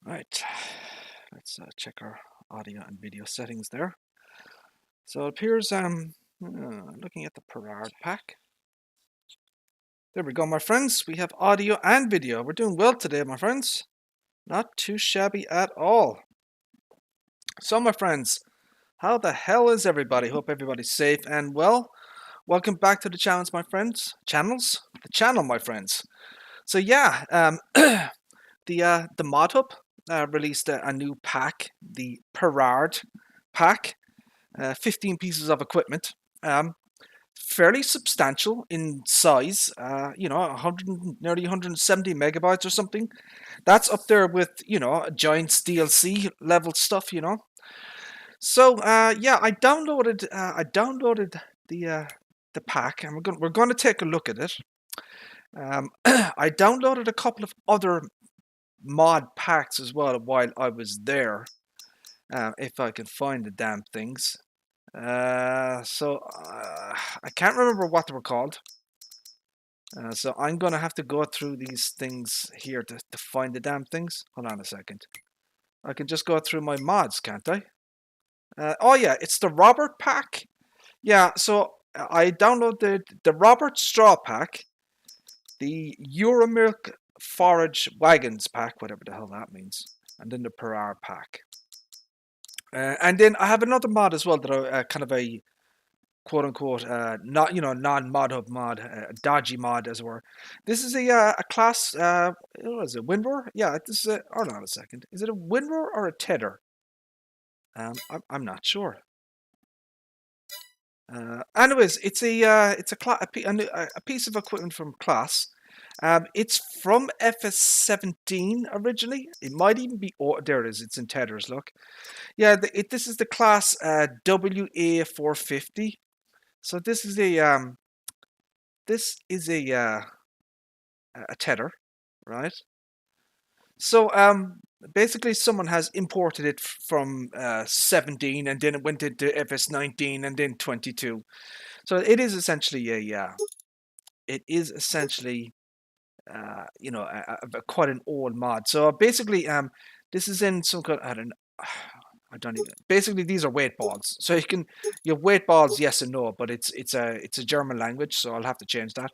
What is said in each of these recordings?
Right, let's check our audio and video settings there. So it appears looking at the Perrard pack. There we go, my friends. We have audio and video. We're doing well today, my friends. Not too shabby at all. So, my friends, how the hell is everybody? Hope everybody's safe and well. Welcome back to the channels, my friends. The channel, my friends. So yeah, the Mod Hub released a new pack, the Perrard pack, 15 pieces of equipment. Fairly substantial in size, 100, nearly 170 megabytes or something. That's up there with, a Giants DLC level stuff, So yeah, I downloaded the pack, and we're going to take a look at it. I downloaded a couple of other mod packs as well while I was there, if I can find the damn things. So I can't remember what they were called. So I'm gonna have to go through these things here to find the damn things. Hold on a second. I can just go through my mods, can't I? Oh yeah, it's the Robert pack. Yeah, so I downloaded the Robert Straw pack, the Euromilk Forage Wagons pack, whatever the hell that means, and then the Perrard pack. And then I have another mod as well that I kind of a quote unquote not non-mod hub mod, dodgy mod as it were. This is a class. What is it? WinRAR? Yeah, this is a. Hold on a second. Is it a WinRAR or a Tether? I'm not sure. Anyways, it's a piece of equipment from class. It's from FS17 originally. It might even be. Oh, there it is. It's in tethers. Look. Yeah, this is the class WA450. So this is a tether, right? So basically someone has imported it from 17, and then it went into FS19 and then 22. So it is essentially quite an old mod. So basically this is in some kind, I don't even. Basically, these are weight balls. So you have weight balls, yes and no, but it's a German language, so I'll have to change that.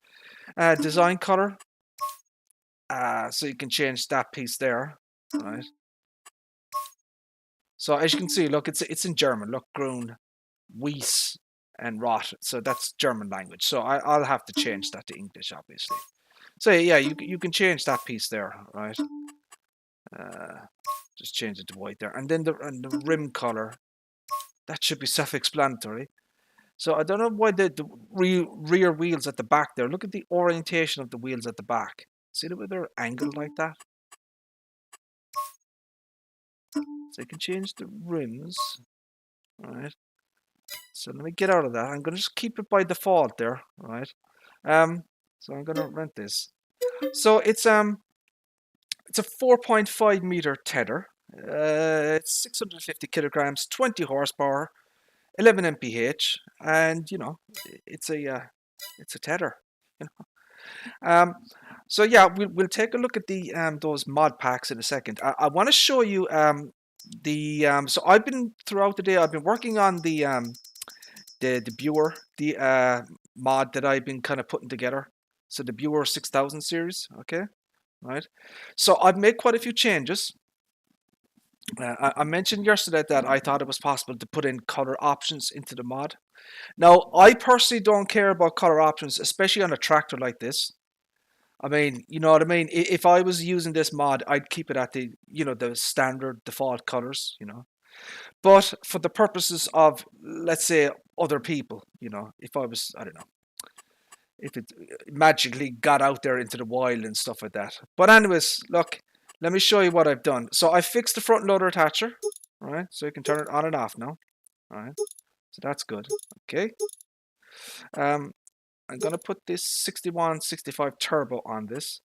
Design color. So you can change that piece there, right? So as you can see, look, it's in German. Look, Grun, Weiss, and Rot. So that's German language. So I'll have to change that to English, obviously. So yeah, you can change that piece there, right? Just change it to white there, and then the rim color. That should be self-explanatory. So I don't know why the rear wheels at the back there. Look at the orientation of the wheels at the back. See the way they're angled like that? So you can change the rims. Alright. So let me get out of that. I'm going to just keep it by default there. Right. So I'm going to rent this. So it's a 4.5 meter tether. It's 650 kilograms, 20 horsepower, 11 mph, and it's a tether. So yeah, we'll take a look at the those mod packs in a second. I want to show you so I've been throughout the day. I've been working on the Viewer, the mod that I've been kind of putting together. So the Viewer 6000 series. Okay, right. So I've made quite a few changes. I mentioned yesterday that I thought it was possible to put in color options into the mod. Now, I personally don't care about color options, especially on a tractor like this. I mean, you know what I mean? If I was using this mod, I'd keep it at the standard default colors, But for the purposes of, let's say, other people, if I was, I don't know, if it magically got out there into the wild and stuff like that. But anyways, look, let me show you what I've done. So I fixed the front loader attacher, right? So you can turn it on and off now, all right? So that's good, okay? I'm going to put this 6165 turbo on this.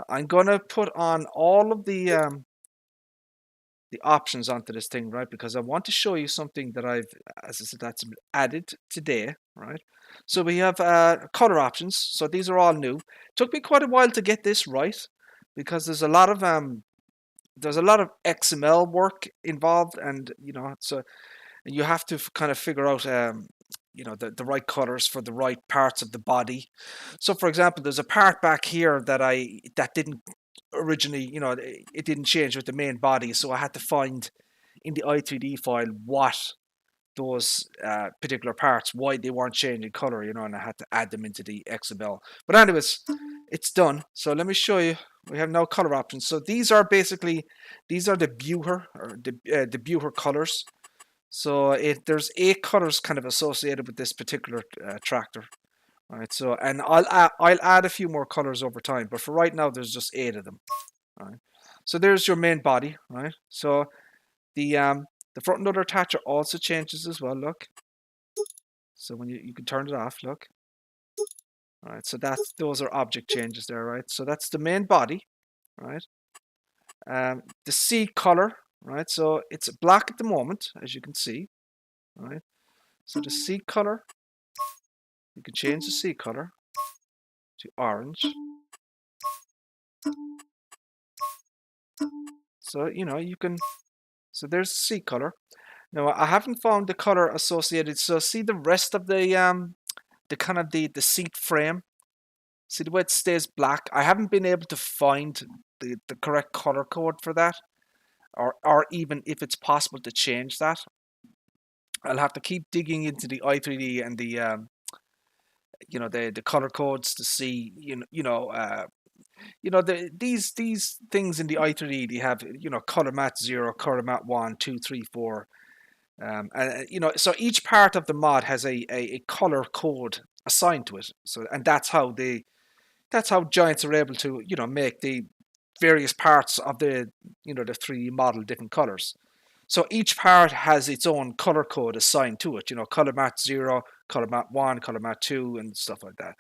I'm going to put on all of the options onto this thing, right? Because I want to show you something that as I said, that's added today, right? So we have color options. So these are all new. Took me quite a while to get this right because there's a lot of there's a lot of XML work involved, and so you have to kind of figure out the right colors for the right parts of the body. So for example, there's a part back here that didn't originally, it didn't change with the main body, so I had to find in the i3D file what those particular parts, why they weren't changing color, and I had to add them into the XML. But anyways, it's done. So let me show you. We have now color options. So these are the Bucher, or the Bucher colors. So there's 8 colors kind of associated with this particular tractor. Right, so and I'll add a few more colors over time, but for right now there's just 8 of them. Right, so there's your main body. Right, so the front and other attacher also changes as well. Look, so when you can turn it off. Look, all right. So those are object changes there, right? So that's the main body, right? The seat color, right? So it's black at the moment, as you can see, right? So the seat color, you can change the seat color to orange. So you can. So there's the seat color. Now I haven't found the color associated. So see the rest of the kind of the seat frame. See the way it stays black. I haven't been able to find the correct color code for that, or even if it's possible to change that. I'll have to keep digging into the i3D and the the color codes to see these things in the i3D. They have color mat 0, color mat 1, 2, 3, 4. And so each part of the mod has a color code assigned to it. So and that's how Giants are able to make the various parts of the the 3D model different colors. So each part has its own color code assigned to it. Color mat 0, color mat 1, color mat 2, and stuff like that.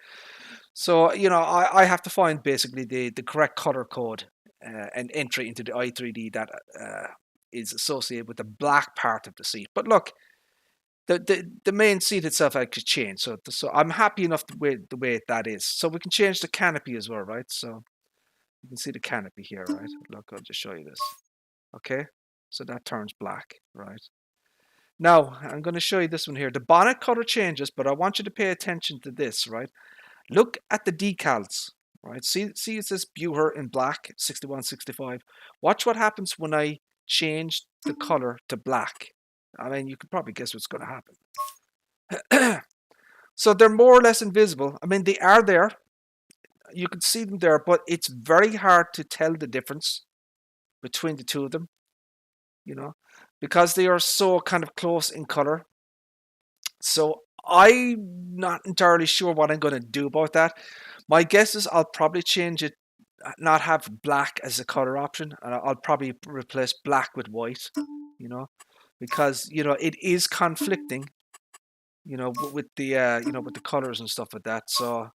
So I have to find basically the correct color code and entry into the i3D that is associated with the black part of the seat. But look, the main seat itself I could change. So I'm happy enough the way that is. So we can change the canopy as well, right? So you can see the canopy here, right? Look, I'll just show you this. Okay, so that turns black, right? Now I'm going to show you this one here. The bonnet color changes, but I want you to pay attention to this, right? Look at the decals, right? See it says Bucher in black, 6165. Watch what happens when I change the color to black. I mean, you could probably guess what's going to happen. So they're more or less invisible. I mean, they are there. You can see them there, but it's very hard to tell the difference between the two of them, because they are so kind of close in color. So I'm not entirely sure what I'm going to do about that. My guess is I'll probably change it, not have black as a color option, and I'll probably replace black with white, because it is conflicting, with the with the colors and stuff like that. So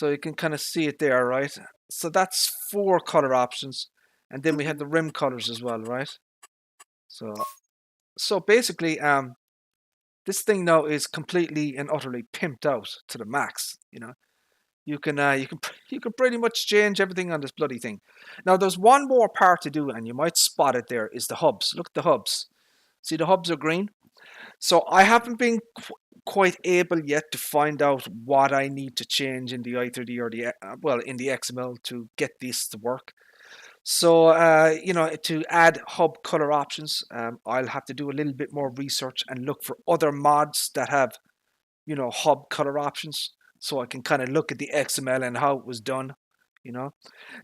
you can kind of see it there, right? So that's 4 color options, and then we have the rim colors as well, right? So basically, this thing now is completely and utterly pimped out to the max. You can pretty much change everything on this bloody thing. Now there's one more part to do, and you might spot it there, is the hubs. Look at the hubs. See, the hubs are green. So I haven't been quite able yet to find out what I need to change in the i3D or in the XML to get this to work. So to add hub color options, I'll have to do a little bit more research and look for other mods that have hub color options, so I can kind of look at the XML and how it was done.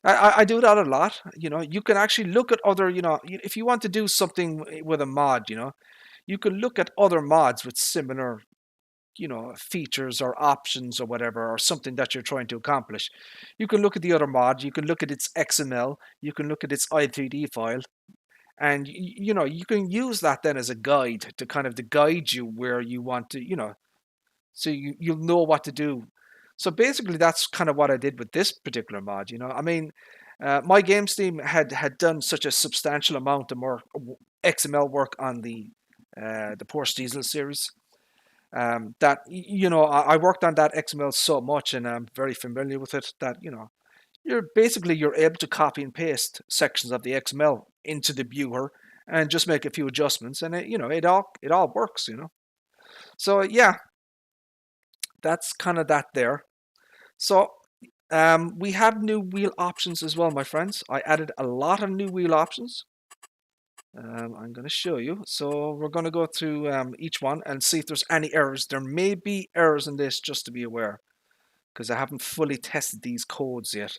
I do that a lot. You can actually look at other, if you want to do something with a mod, you can look at other mods with similar, features or options or whatever, or something that you're trying to accomplish. You can look at the other mod, you can look at its XML, you can look at its i3D file, and you can use that then as a guide to kind of to guide you where you want to, so you'll know what to do. So basically that's kind of what I did with this particular mod. I mean, my games team had done such a substantial amount of more XML work on the Porsche Diesel series, that I worked on that XML so much, and I'm very familiar with it, that you're able to copy and paste sections of the XML into the viewer and just make a few adjustments, and it all works. So yeah, that's kind of that there. So we have new wheel options as well, my friends. I added a lot of new wheel options. I'm going to show you. So we're going to go through each one and see if there's any errors. There may be errors in this, just to be aware, because I haven't fully tested these codes yet.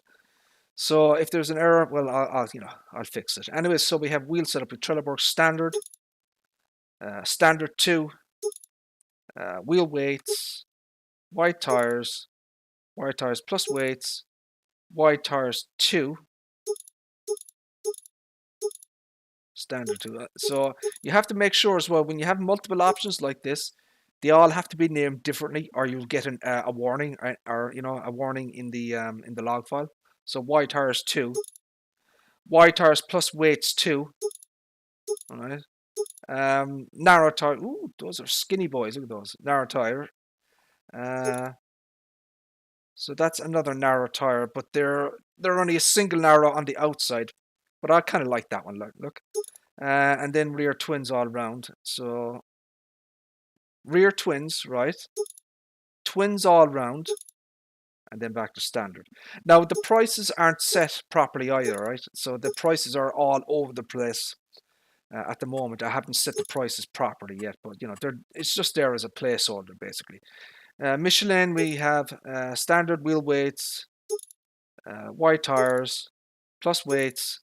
So if there's an error, well, I'll fix it. Anyway, so we have wheel setup with Trelleborg standard, standard 2, wheel weights, wide tires plus weights, wide tires 2, standard 2. So you have to make sure as well, when you have multiple options like this, they all have to be named differently, or you'll get a warning, or a warning in the log file. So wide tires 2, wide tires plus weights 2. All right. Narrow tire. Ooh, those are skinny boys. Look at those. Narrow tire. So that's another narrow tire, but they're only a single narrow on the outside. But I kind of like that one. Look. And then rear twins all round. So rear twins, right? Twins all round. And then back to standard. Now the prices aren't set properly either, right? So the prices are all over the place. At the moment, I haven't set the prices properly yet, but it's just there as a placeholder, basically. Michelin, we have standard wheel weights, wide tires, plus weights,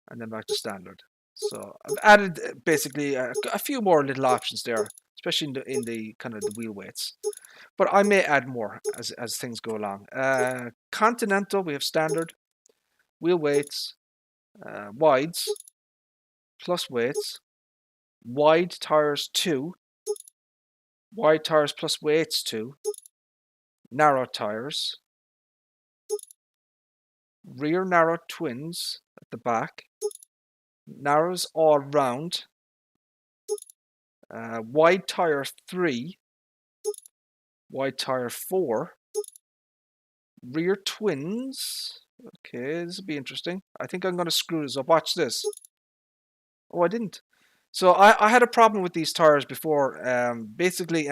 and then back to standard. So I've added basically a few more little options there, especially in the kind of the wheel weights. But I may add more as things go along. Continental, we have standard, wheel weights, wides, plus weights, wide tires 2, wide tires plus weights 2, narrow tires, rear narrow twins at the back, narrows all round, wide tire 3, wide tire 4, rear twins. Okay, this will be interesting. I think I'm going to screw this up. Watch this. Oh, I didn't. So I had a problem with these tires before. Basically,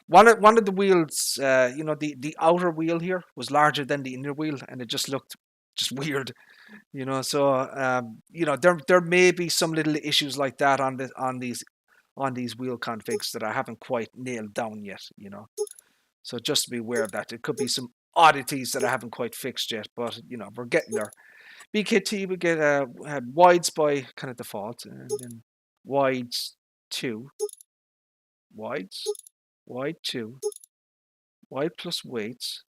one of the wheels, the outer wheel here was larger than the inner wheel, and it just looked just weird. So there may be some little issues like that on these wheel configs that I haven't quite nailed down yet. So just be aware of that. It could be some oddities that I haven't quite fixed yet, but we're getting there. BKT, we get had wides by kind of default, and then wides 2, wides, wide 2, wide plus weights,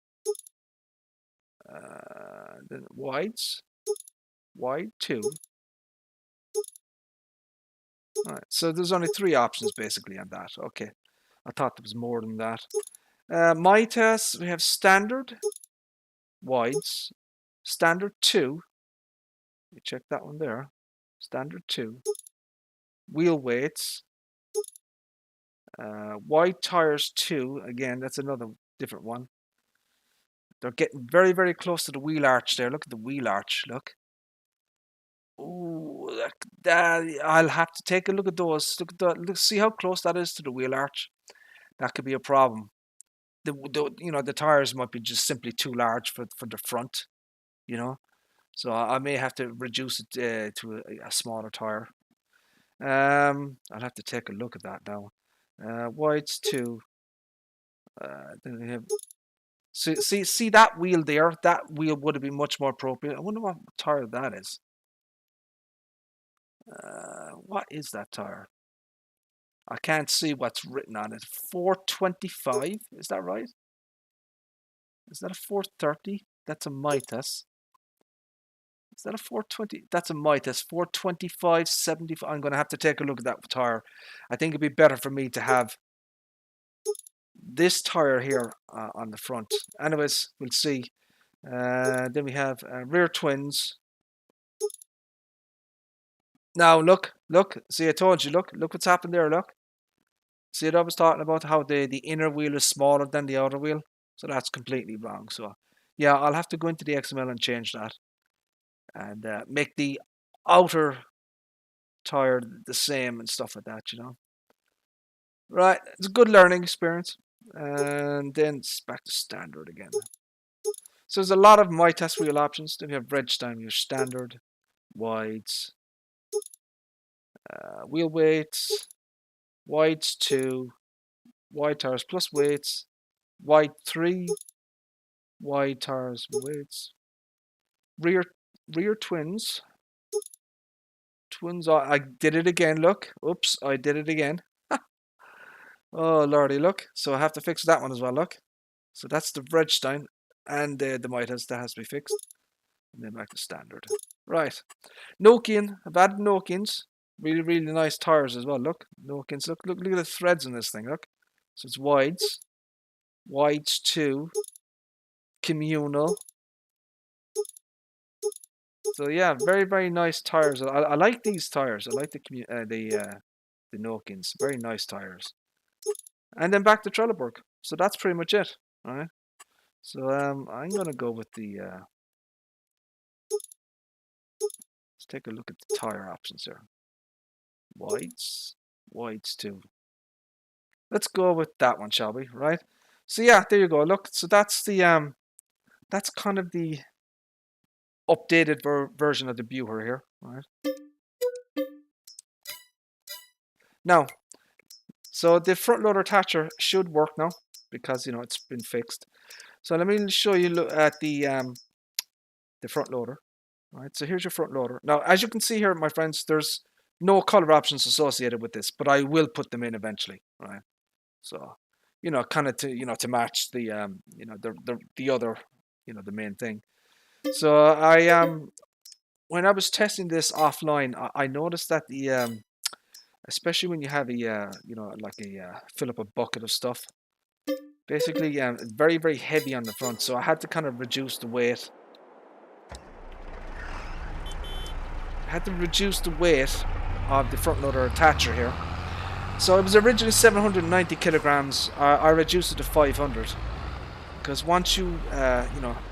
then wides, wide 2. All right, so there's only 3 options basically on that. Okay, I thought there was more than that. My tests, we have standard, wides, standard 2. You check that one there. Standard 2. Wheel weights. Wide tires 2. Again, that's another different one. They're getting very, very close to the wheel arch there. Look at the wheel arch. Look. Ooh, I'll have to take a look at those. Look, see how close that is to the wheel arch. That could be a problem. The tires might be just simply too large for the front. So I may have to reduce it to a smaller tire. I'll have to take a look at that now. Wides 2. Then we have. See that wheel there? That wheel would have been much more appropriate. I wonder what tire that is. What is that tire? I can't see what's written on it. 425, is that right? Is that a 430? That's a Mitas. Is that a 420? That's a Mitas. 425, 75. I'm going to have to take a look at that tire. I think it'd be better for me to have this tire here on the front. Anyways, we'll see. Then we have rear twins. Now look. See, I told you. Look what's happened there. Look. See what I was talking about? How the inner wheel is smaller than the outer wheel. So that's completely wrong. So Yeah, I'll have to go into the XML and change that, and make the outer tire the same and stuff like that, you know. Right, it's a good learning experience. And then it's back to standard again. So there's a lot of my test wheel options. Then you have Redstein, your standard, wides, wheel weights, wides 2, wide tires plus weights, wide 3, wide tires weights, rear twins. Twins, I did it again, look. Oops, I did it again. Oh, lordy, look. So I have to fix that one as well, look. So that's the Redstein and the Mitas that has to be fixed. And then back to standard. Right. Nokian. I've added Nokians. Really, really nice tires as well. Look. Nokians. Look at the threads on this thing. Look. So it's wides. Wides 2. Communal. So yeah, very, very nice tires. I like these tires. I like the Nokians. Very nice tires. And then back to Trelleborg. So that's pretty much it. Alright. So I'm gonna go with the let's take a look at the tire options here. Wides 2. Let's go with that one, shall we? Right. So yeah, there you go. Look, so that's the that's kind of the updated version of the Buher here. Right. Now, so the front loader attacher should work now because it's been fixed. So let me show you look at the front loader. Right, so here's your front loader. Now, as you can see here, my friends, there's no color options associated with this, but I will put them in eventually. Right, so kind of to match the the other the main thing. So I when I was testing this offline, I noticed that the especially when you have a fill up a bucket of stuff, basically it's very, very heavy on the front, so I had to kind of reduce the weight. Of the front loader attacher here. So it was originally 790 kilograms. I reduced it to 500 because once you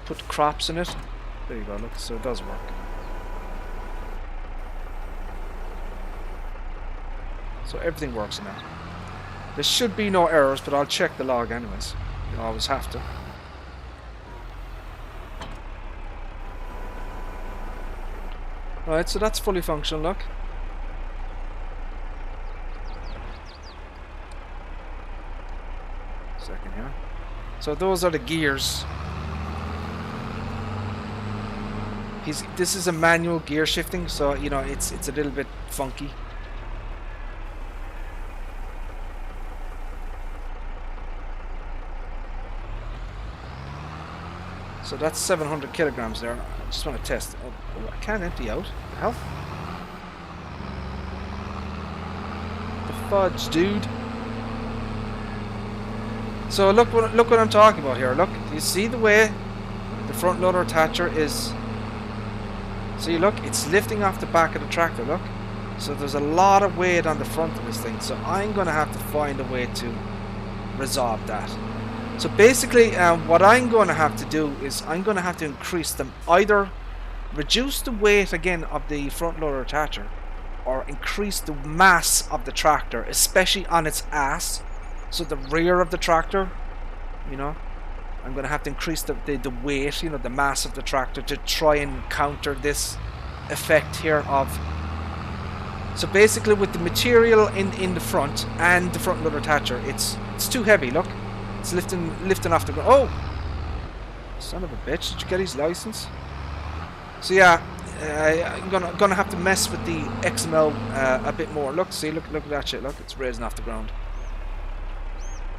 put crops in it, there you go. Look, so it does work. So everything works in that. There should be no errors, but I'll check the log anyways. You always have to. Right, so that's fully functional, look. Second here. So those are the gears. This is a manual gear shifting, so it's a little bit funky. So that's 700 kilograms there. I just want to test. Oh, I can't empty out. What the hell? The fudge, dude. So look what I'm talking about here. Look, do you see the way the front loader attacher is? See, look, it's lifting off the back of the tractor. Look, so there's a lot of weight on the front of this thing. So I'm going to have to find a way to resolve that. So basically, what I'm going to have to do is I'm going to have to increase them, either reduce the weight again of the front loader attacher, or increase the mass of the tractor, especially on its ass. So the rear of the tractor, I'm going to have to increase the weight, the mass of the tractor to try and counter this effect here of. So basically, with the material in the front and the front loader attacher, it's too heavy. Look. It's lifting off the ground. Oh! Son of a bitch, did you get his license? So yeah, I'm gonna have to mess with the XML a bit more. Look, see, look at that shit. Look, it's raising off the ground.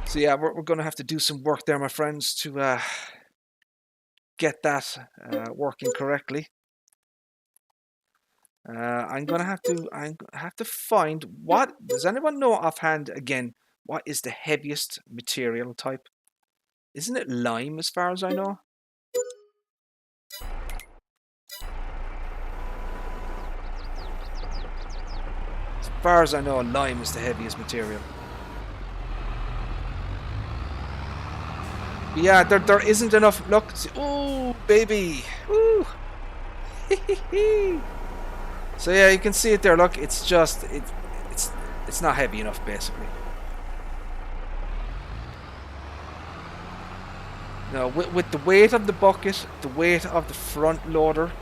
So yeah, we're gonna have to do some work there, my friends, to get that working correctly. I'm gonna have to find what. Does anyone know offhand again? What is the heaviest material type? Isn't it lime, as far as I know? As far as I know, lime is the heaviest material. But yeah, there isn't enough. Look, ooh, baby, ooh. So yeah, you can see it there. Look, it's just it's not heavy enough, basically. No, with the weight of the bucket, the weight of the front loader,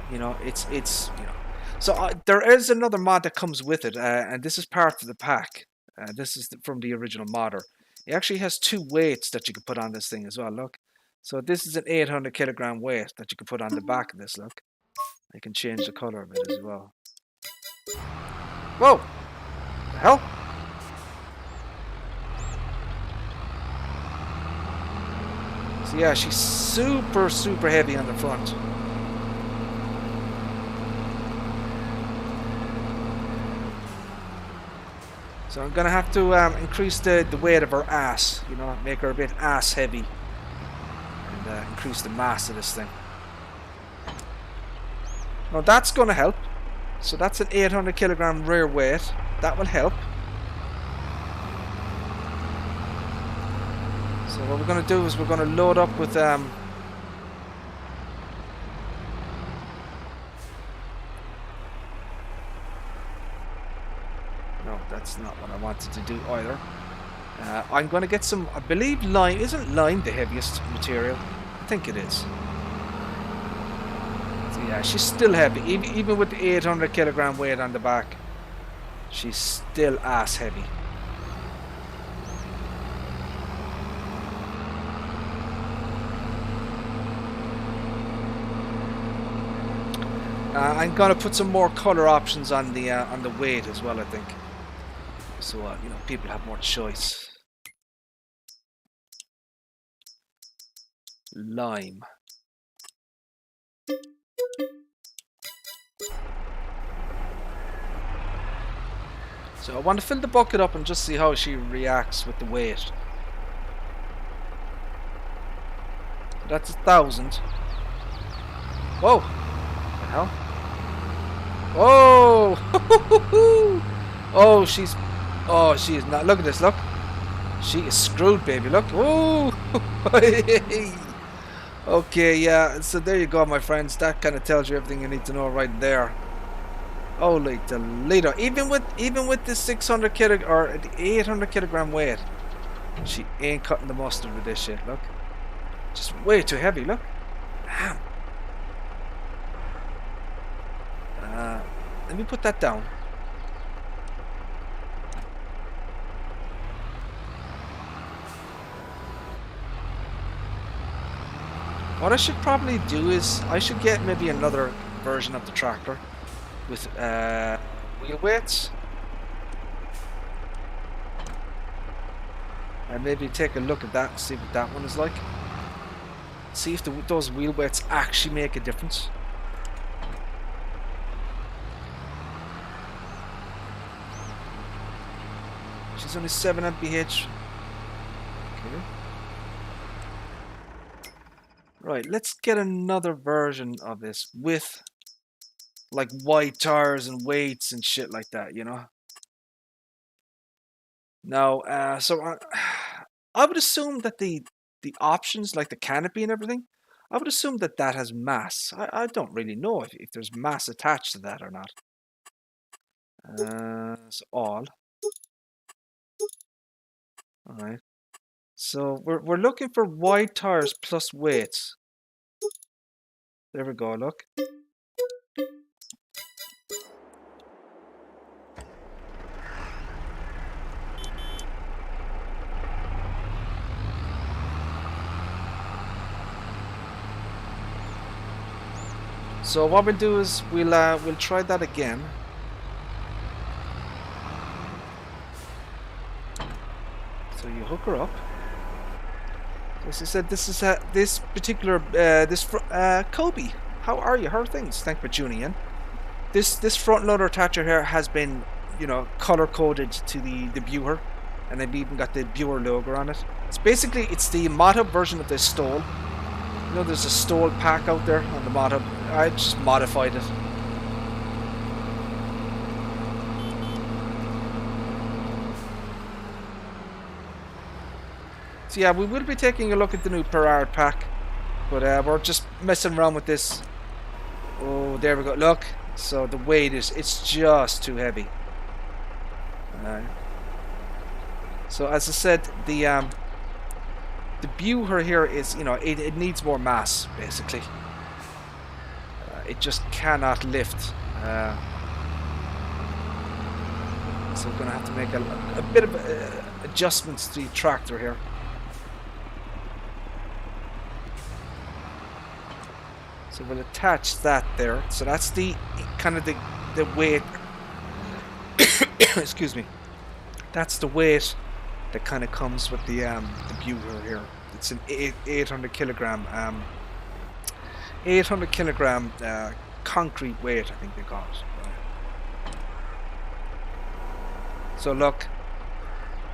you know, it's you know. So there is another mod that comes with it, and this is part of the pack. This is from the original modder. It actually has 2 weights that you can put on this thing as well. Look, so this is an 800 kilogram weight that you can put on the back of this. Look, I can change the color of it as well. Whoa, the hell! So yeah, she's super heavy on the front. So I'm gonna have to increase the weight of her ass, you know, make her a bit ass heavy, and increase the mass of this thing. Now that's gonna help. So that's an 800 kilogram rear weight. That will help. So what we're gonna do is we're gonna load up with no, that's not what I wanted to do either. I'm going to get some, I believe lime, isn't lime the heaviest material? I think it is. So yeah, she's still heavy, even with the 800 kilogram weight on the back. She's still ass heavy. I'm going to put some more color options on the weight as well, I think. So, you know, people have more choice. Lime. So I want to fill the bucket up and just see how she reacts with the weight. So that's 1,000. Whoa! What the hell? Whoa! Oh, she's... Oh, she is not... Look at this, look. She is screwed, baby, look. Whoa! Okay, yeah, so there you go, my friends. That kind of tells you everything you need to know right there. Holy Toledo. Even with this 600 kilogram or the 800 kilogram weight, she ain't cutting the mustard with this shit, look. Just way too heavy, look. Damn. Let me put that down. What I should probably do is I should get maybe another version of the tractor with wheel weights, and maybe take a look at that and see what that one is like. See if those wheel weights actually make a difference. She's only 7 mph. Okay. Right, let's get another version of this with like white tires and weights and shit like that, you know. Now, I would assume that the options, like the canopy and everything, I would assume that that has mass. I don't really know if there's mass attached to that or not. So all. Alright. So we're looking for wide tires plus weights. There we go, look. So what we'll do is we'll try that again. So you hook her up. As I said, this is this particular Kobe. How are you? How are things? Thanks for tuning in. This front loader attacher here has been, you know, color coded to the viewer, and they've even got the viewer logo on it. It's basically the mod hub version of the stole. You know, there's a stole pack out there on the mod hub. I just modified it. So So yeah, we will be taking a look at the new Perrard pack, but we're just messing around with this. Oh, there we go. Look, so the weight it's just too heavy. So as I said, the viewer here is, you know, it needs more mass basically. It just cannot lift. So we're going to have to make a bit of adjustments to the tractor here. So we'll attach that there. So that's the kind of the weight. Excuse me. That's the weight that kind of comes with the viewer here. It's an 800 kilogram concrete weight, I think they call it. So look,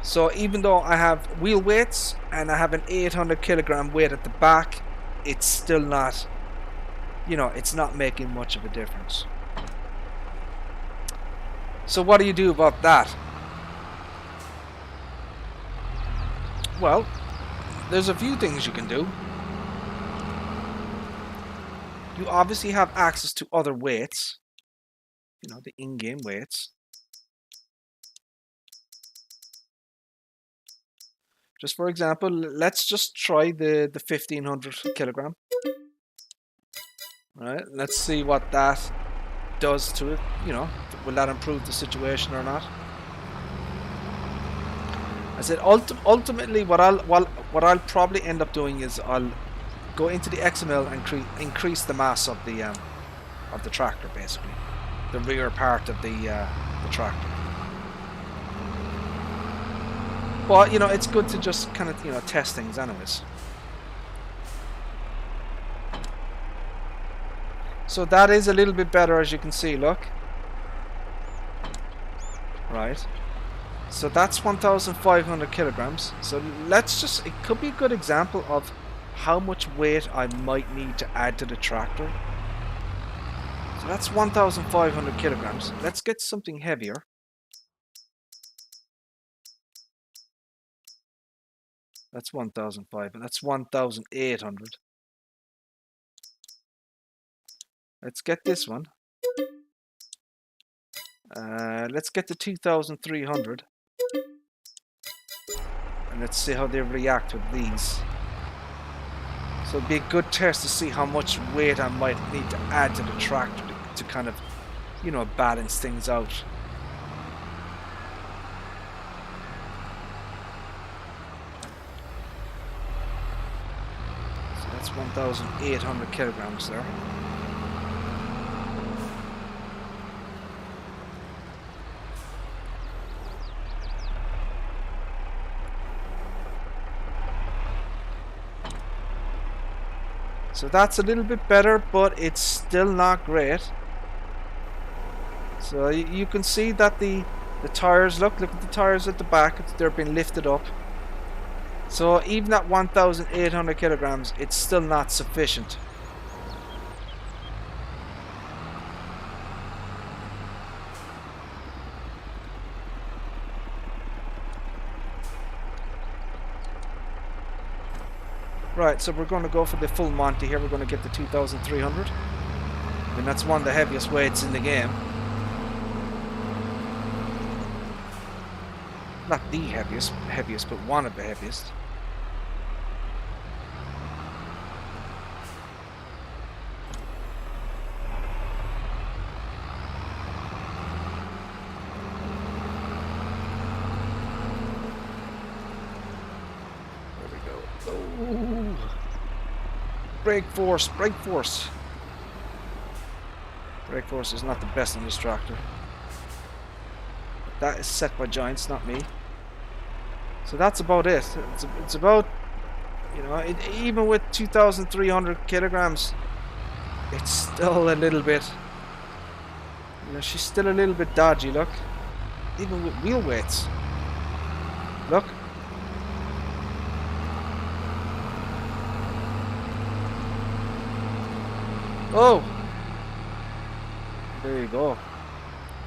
so even though I have wheel weights and I have an 800 kilogram weight at the back, it's still not, you know, it's not making much of a difference. So what do you do about that? Well, there's a few things you can do. You obviously have access to other weights, you know, the in-game weights. Just for example, let's just try the 1500 kilogram. All right, let's see what that does to it. You know, will that improve the situation or not? I said ultimately, what I'll probably end up doing is I'll go into the XML and increase the mass of the tractor, basically, the rear part of the tractor. But you know, it's good to just kind of, you know, test things anyways. So that is a little bit better, as you can see. Look, right. So that's 1,500 kilograms. So let's just, it could be a good example of how much weight I might need to add to the tractor. So that's 1,500 kilograms. Let's get something heavier. That's 1,500. That's 1,800. Let's get this one. Let's get to 2,300. And let's see how they react with these. So it'd be a good test to see how much weight I might need to add to the tractor to kind of, you know, balance things out. So that's 1,800 kilograms there. So that's a little bit better, but it's still not great. So you can see that the tires, look at the tires at the back, they're being lifted up. So even at 1,800 kilograms, it's still not sufficient. Right, so we're going to go for the full Monty here. We're going to get the 2,300. I mean, that's one of the heaviest weights in the game. Not the heaviest, but one of the heaviest. Brake force. Brake force is not the best in this tractor. That is set by Giants, not me. So that's about it. It's about, you know, even with 2,300 kilograms, it's still a little bit, you know, she's still a little bit dodgy, look. Even with wheel weights. Look. Oh! There you go.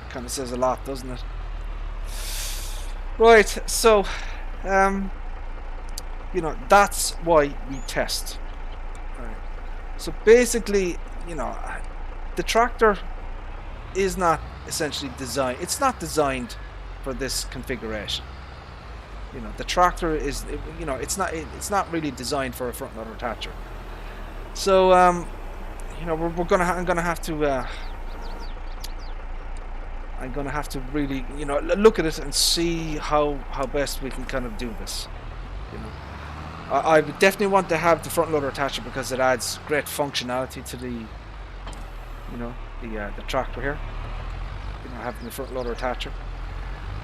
Kind of says a lot, doesn't it? Right, so, yeah, you know, that's why we test. Right. So basically, you know, the tractor is not essentially designed. It's not designed for this configuration. You know, the tractor is, you know, it's not really designed for a front loader attacher. So you know, I'm gonna have to really, you know, look at it and see how best we can kind of do this. You know, I would definitely want to have the front loader attacher because it adds great functionality to the, you know, the tractor here. You know, having the front loader attacher,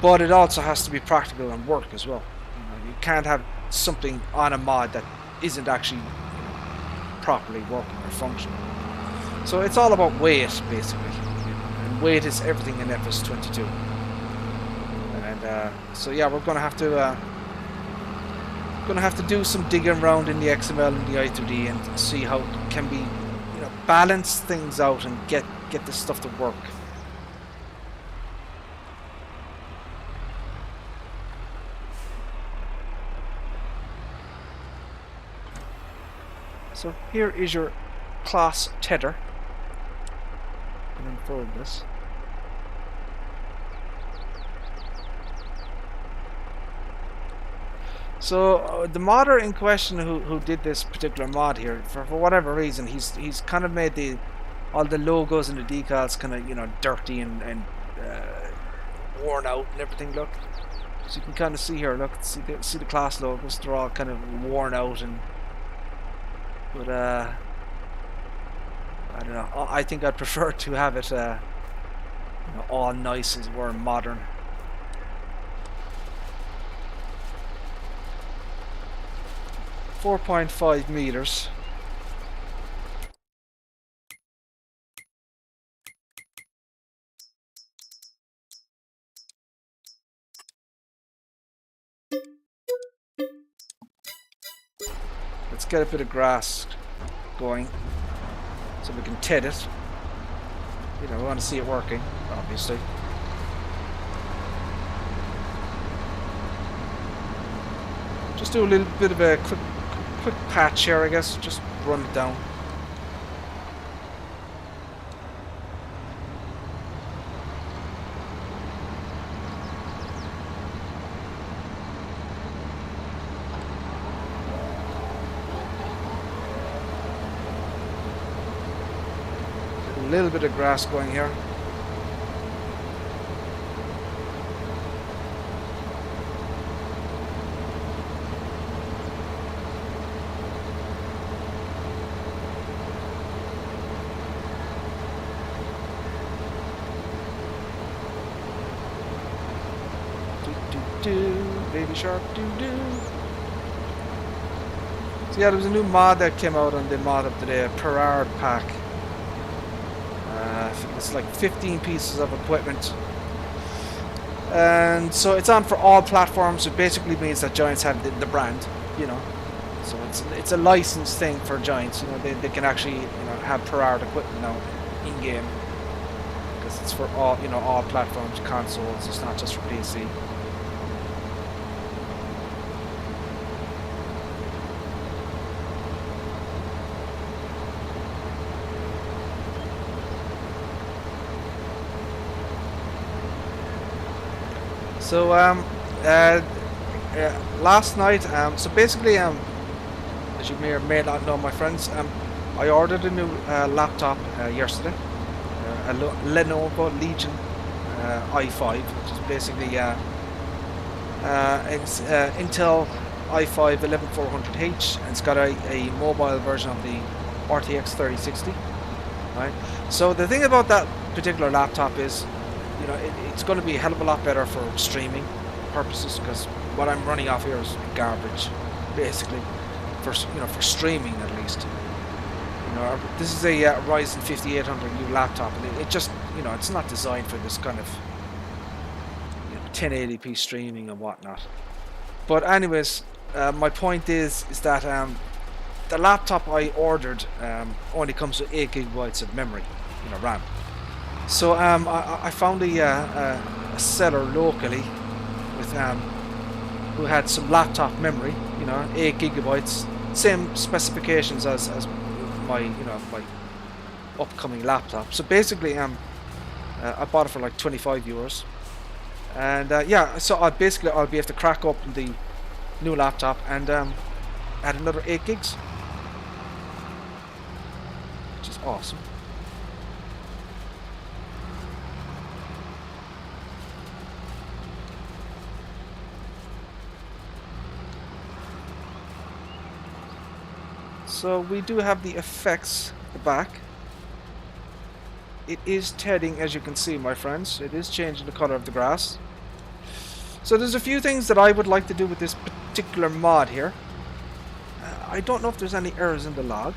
but it also has to be practical and work as well. You know, you can't have something on a mod that isn't actually, you know, properly working or functional. So it's all about weight, basically. You know, and weight is everything in FS22. And so yeah, we're gonna have to do some digging around in the XML and the I2D and see how can we, you know, balance things out and get this stuff to work. So here is your class tether. And unfold this. So the modder in question who did this particular mod here, for whatever reason, he's kind of made all the logos and the decals kind of, you know, dirty and worn out and everything. Look, so you can kind of see here. Look, see the class logos. They're all kind of worn out and. But I don't know. I think I'd prefer to have it, you know, all nice as we're modern. .5 meters. Let's get a bit of grass going so we can ted it. You know, we want to see it working, obviously. Just do a little bit of a quick patch here, I guess. Just run it down. A little bit of grass going here. Baby shark doo doo. So yeah, there was a new mod that came out on the mod of the day, Perrard pack. I think it's like 15 pieces of equipment, and so it's on for all platforms. It basically means that Giants have the brand, you know. So it's a licensed thing for Giants. You know, they can actually, you know, have Perrard equipment now in game because it's for all, you know, all platforms, consoles. It's not just for PC. So last night, so basically, as you may or may not know, my friends, I ordered a new laptop yesterday, a Lenovo Legion i5, which is basically it's Intel i5 11400H, and it's got a mobile version of the RTX 3060. Right. So the thing about that particular laptop is, you know, it's going to be a hell of a lot better for streaming purposes, because what I'm running off here is garbage, basically, for, you know, for streaming at least. You know, this is a Ryzen 5800 new laptop, and it just, you know, it's not designed for this kind of, you know, 1080p streaming and whatnot. But anyways, my point is that the laptop I ordered only comes with 8 GB of memory, you know, RAM. So I found a seller locally with who had some laptop memory, 8 gigabytes, same specifications as my my upcoming laptop. So basically, I bought it for like 25 euros, and yeah, so I'll be able to crack open the new laptop and add another 8 gigs, which is awesome. So we do have the effects at the back. It is tedding, as you can see, my friends. It is changing the color of the grass. So there's a few things that I would like to do with this particular mod here. I don't know if there's any errors in the log.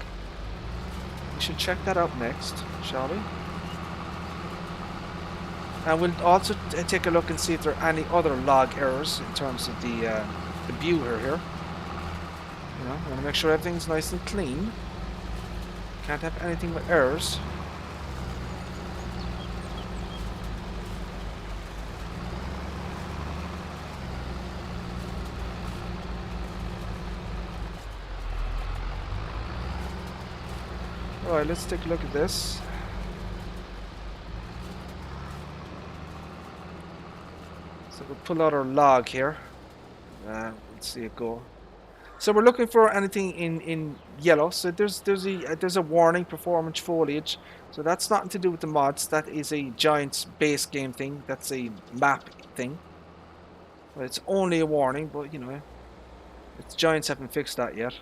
We should check that out next, shall we? And we'll also take a look and see if there are any other log errors in terms of the viewer here. I want to make sure everything's nice and clean. Can't have anything with errors. Alright, let's take a look at this. So we'll pull out our log here. Let's see it go. So we're looking for anything in yellow. So there's a warning, performance foliage. So that's nothing to do with the mods. That is a Giants base game thing. That's a map thing. Well, it's only a warning, but it's Giants haven't fixed that yet.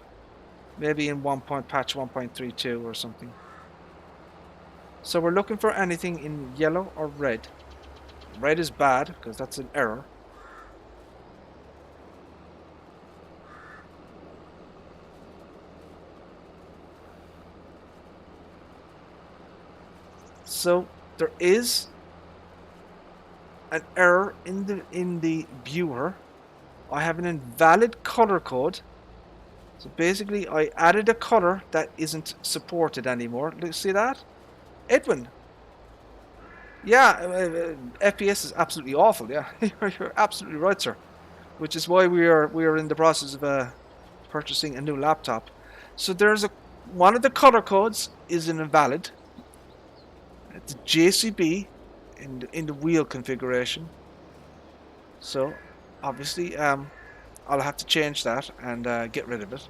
Maybe in patch 1.32 or something. So we're looking for anything in yellow or red. Red is bad because that's an error. So there is an error in the viewer. I have an invalid color code. So basically I added a color that isn't supported anymore. See that? Edwin. Yeah, FPS is absolutely awful. Yeah, you're absolutely right, sir. Which is why we are in the process of purchasing a new laptop. So there's one of the color codes is an invalid. It's JCB in the wheel configuration. So obviously I'll have to change that and get rid of it.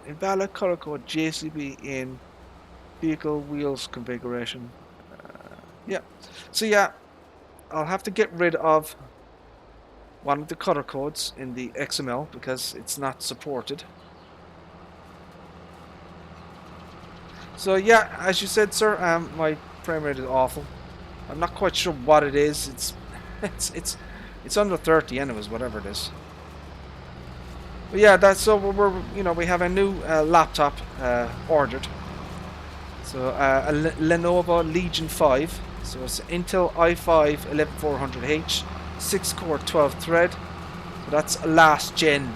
Invalid color code JCB in vehicle wheels configuration. Yeah. So yeah, I'll have to get rid of one of the color codes in the XML because it's not supported. So yeah, as you said, sir, my frame rate is awful. I'm not quite sure what it is. It's under 30 anyways, whatever it is. But yeah, that's so we have a new laptop ordered. So a Lenovo Legion 5. So it's Intel i5 11400H, 6-core 12-thread. So that's a last gen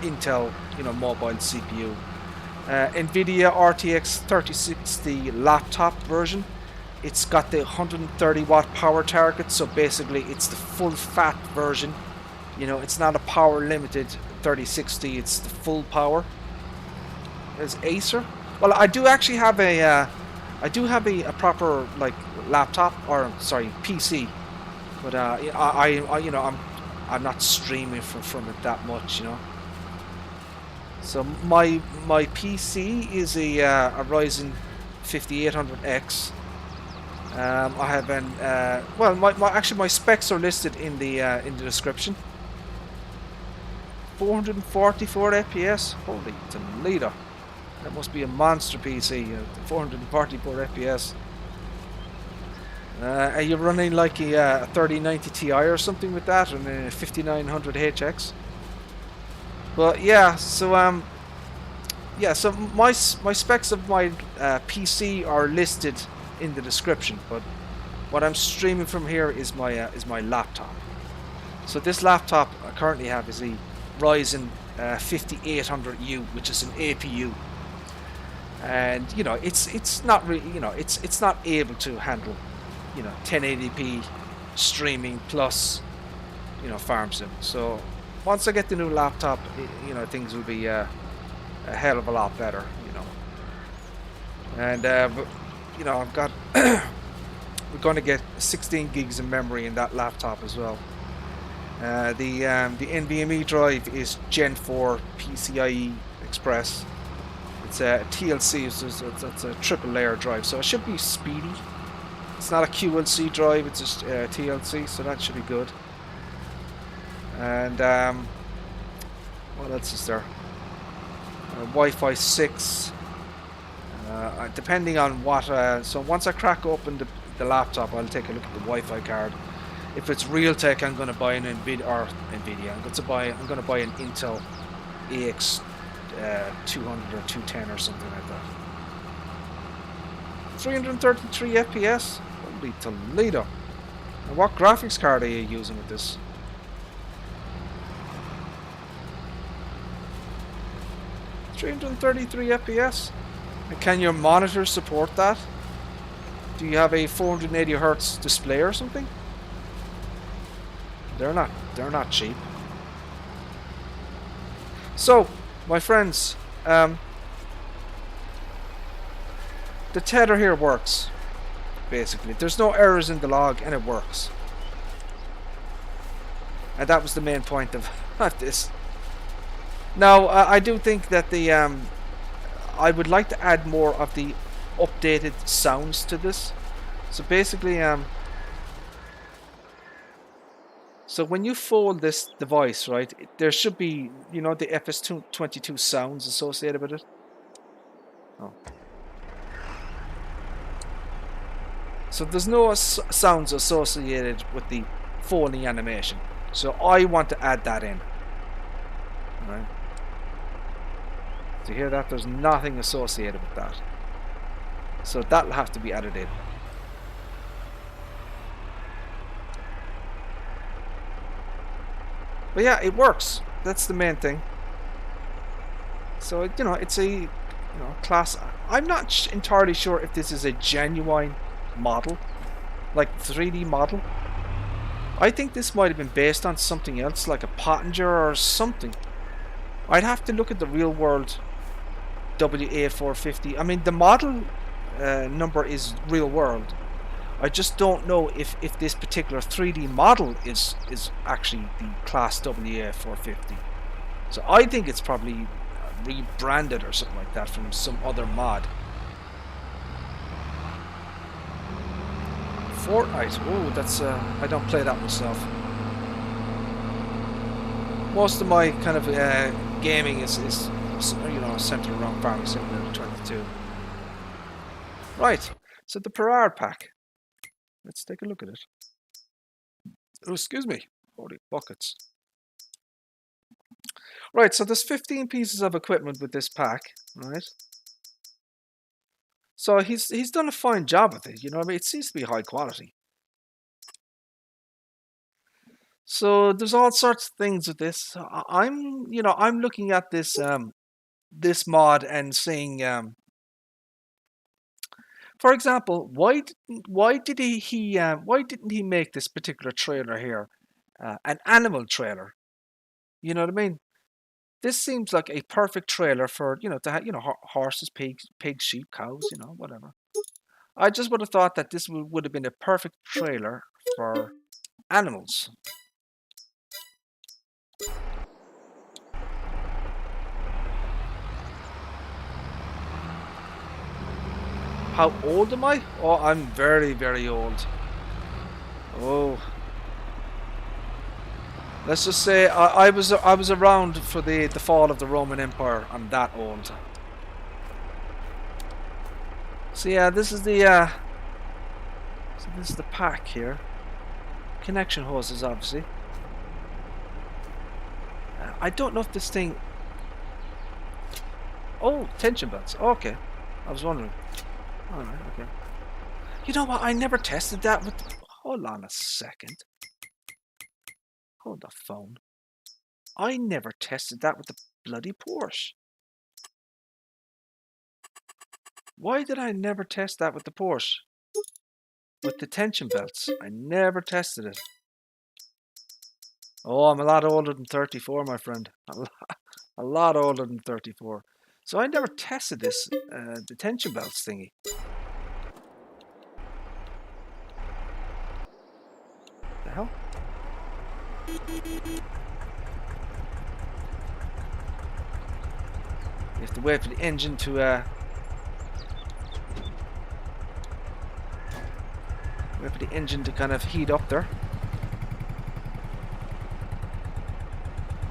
Intel, mobile CPU. NVIDIA RTX 3060 laptop version. It's got the 130 watt power target, so basically it's the full fat version. It's not a power limited 3060, it's the full power. There's Acer. Well, I do actually have a proper laptop, or sorry, PC, but I'm not streaming from it that much, So my PC is a Ryzen 5800X. I have an my specs are listed in the description. 444 FPS. Holy Toledo! That must be a monster PC. 444 FPS. Are you running like a 3090 Ti or something with that, and a 5900 HX? But yeah, so so my specs of my PC are listed in the description, but what I'm streaming from here is my laptop. So this laptop I currently have is a Ryzen 5800U, which is an APU, and it's not really it's not able to handle 1080p streaming plus you know, farm sim. So once I get the new laptop, you know, things will be a hell of a lot better, you know. And but, you know, I've got we're going to get 16 gigs of memory in that laptop as well. The NVMe drive is Gen 4 PCIe Express. It's a TLC, so it's a triple layer drive, so it should be speedy. It's not a QLC drive, it's just TLC, so that should be good. And what else is there? Wi-Fi 6. Depending on what, so once I crack open the laptop, I'll take a look at the Wi-Fi card. If it's Realtek, I'm going to buy an Nvidia. I'm going to buy an Intel AX 200 or 210 or something like that. 333 FPS. Holy Toledo! And what graphics card are you using with this? $333 FPS. And can your monitor support that? Do you have a 480 Hz display or something? They're not cheap. So, my friends, the tether here works. Basically, there's no errors in the log, and it works. And that was the main point of this. Now, I do think that the I would like to add more of the updated sounds to this. So basically, so when you fold this device, right, there should be, you know, the FS22 sounds associated with it. Oh. So there's no sounds associated with the folding animation. So I want to add that in. Right. So you hear that? There's nothing associated with that. So that'll have to be added in. But yeah, it works. That's the main thing. So, you know, it's a, class. I'm not entirely sure if this is a genuine model, like 3D model. I think this might have been based on something else, like a Pottinger or something. I'd have to look at the real world WA450. I mean, the model number is real world. I just don't know if this particular 3D model is actually the class WA450. So I think it's probably rebranded or something like that from some other mod. Fortnite. Oh, that's I don't play that myself. Most of my kind of gaming is centered around Farming Simulator 22. Right. So the Perrard pack. Let's take a look at it. Oh, excuse me. Holy buckets. Right, so there's 15 pieces of equipment with this pack, right? So he's done a fine job with it, you know what I mean? It seems to be high quality. So there's all sorts of things with this. I'm looking at this this mod and saying, for example, why didn't he make this particular trailer here an animal trailer? You know what I mean? This seems like a perfect trailer for, to have, horses, pigs, sheep, cows, whatever. I just would have thought that this would have been a perfect trailer for animals. How old am I? Oh, I'm very, very old. Oh. Let's just say I was around for the fall of the Roman Empire. I'm that old. So yeah, this is the pack here. Connection hoses, obviously. I don't know if this thing. Oh, tension belts. Okay, I was wondering. All right, okay. You know what? I never tested that with. Hold on a second. Hold the phone. I never tested that with the bloody Porsche. Why did I never test that with the Porsche? With the tension belts. I never tested it. Oh, I'm a lot older than 34, my friend. A lot older than 34. So I never tested this detention belts thingy. The hell? You have to wait for the engine to wait for the engine to kind of heat up there.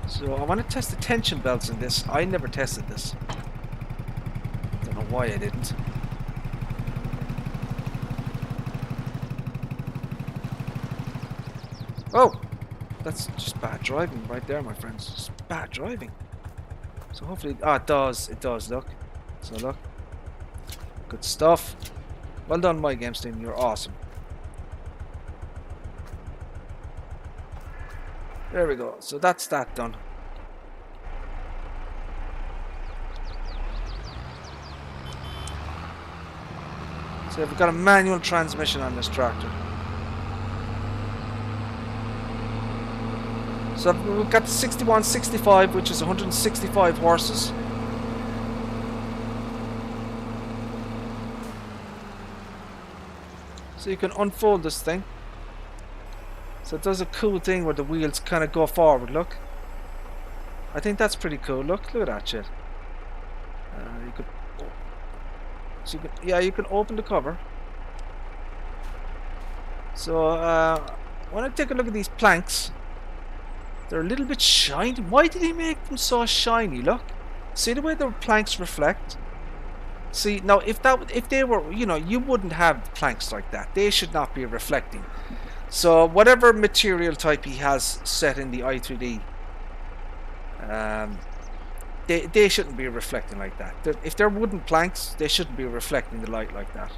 So I want to test the tension belts in this. I never tested this. Don't know why I didn't. Oh! That's just bad driving right there, my friends. Just bad driving. So hopefully... Ah, it does. It does, look. So look. Good stuff. Well done, my game team. You're awesome. There we go. So that's that done. So we've got a manual transmission on this tractor. So we've got the 6165, which is 165 horses. So you can unfold this thing. So it does a cool thing where the wheels kind of go forward, look. I think that's pretty cool. Look at that shit. You could, so you can, yeah, you can open the cover. So when I take a look at these planks, they're a little bit shiny. Why did he make them so shiny? Look, see the way the planks reflect. See now, if they were, you know, you wouldn't have planks like that. They should not be reflecting. So whatever material type he has set in the i3D, they shouldn't be reflecting like that. If they're wooden planks, they shouldn't be reflecting the light like that.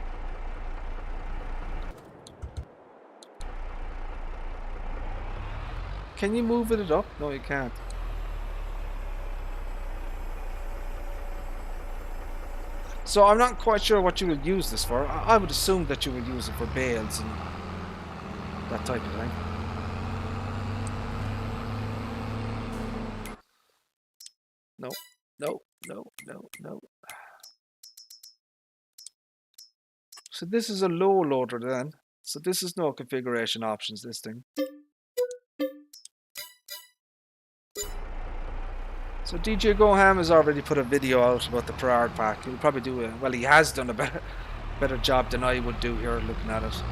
Can you move it up? No, you can't. So I'm not quite sure what you will use this for. I would assume that you will use it for bales and that type of thing. No, no, no, no, no. So this is a low loader then. So this is no configuration options, this thing. So DJ Goham has already put a video out about the Perrard pack. He'll probably do well, he has done a better job than I would do here looking at it.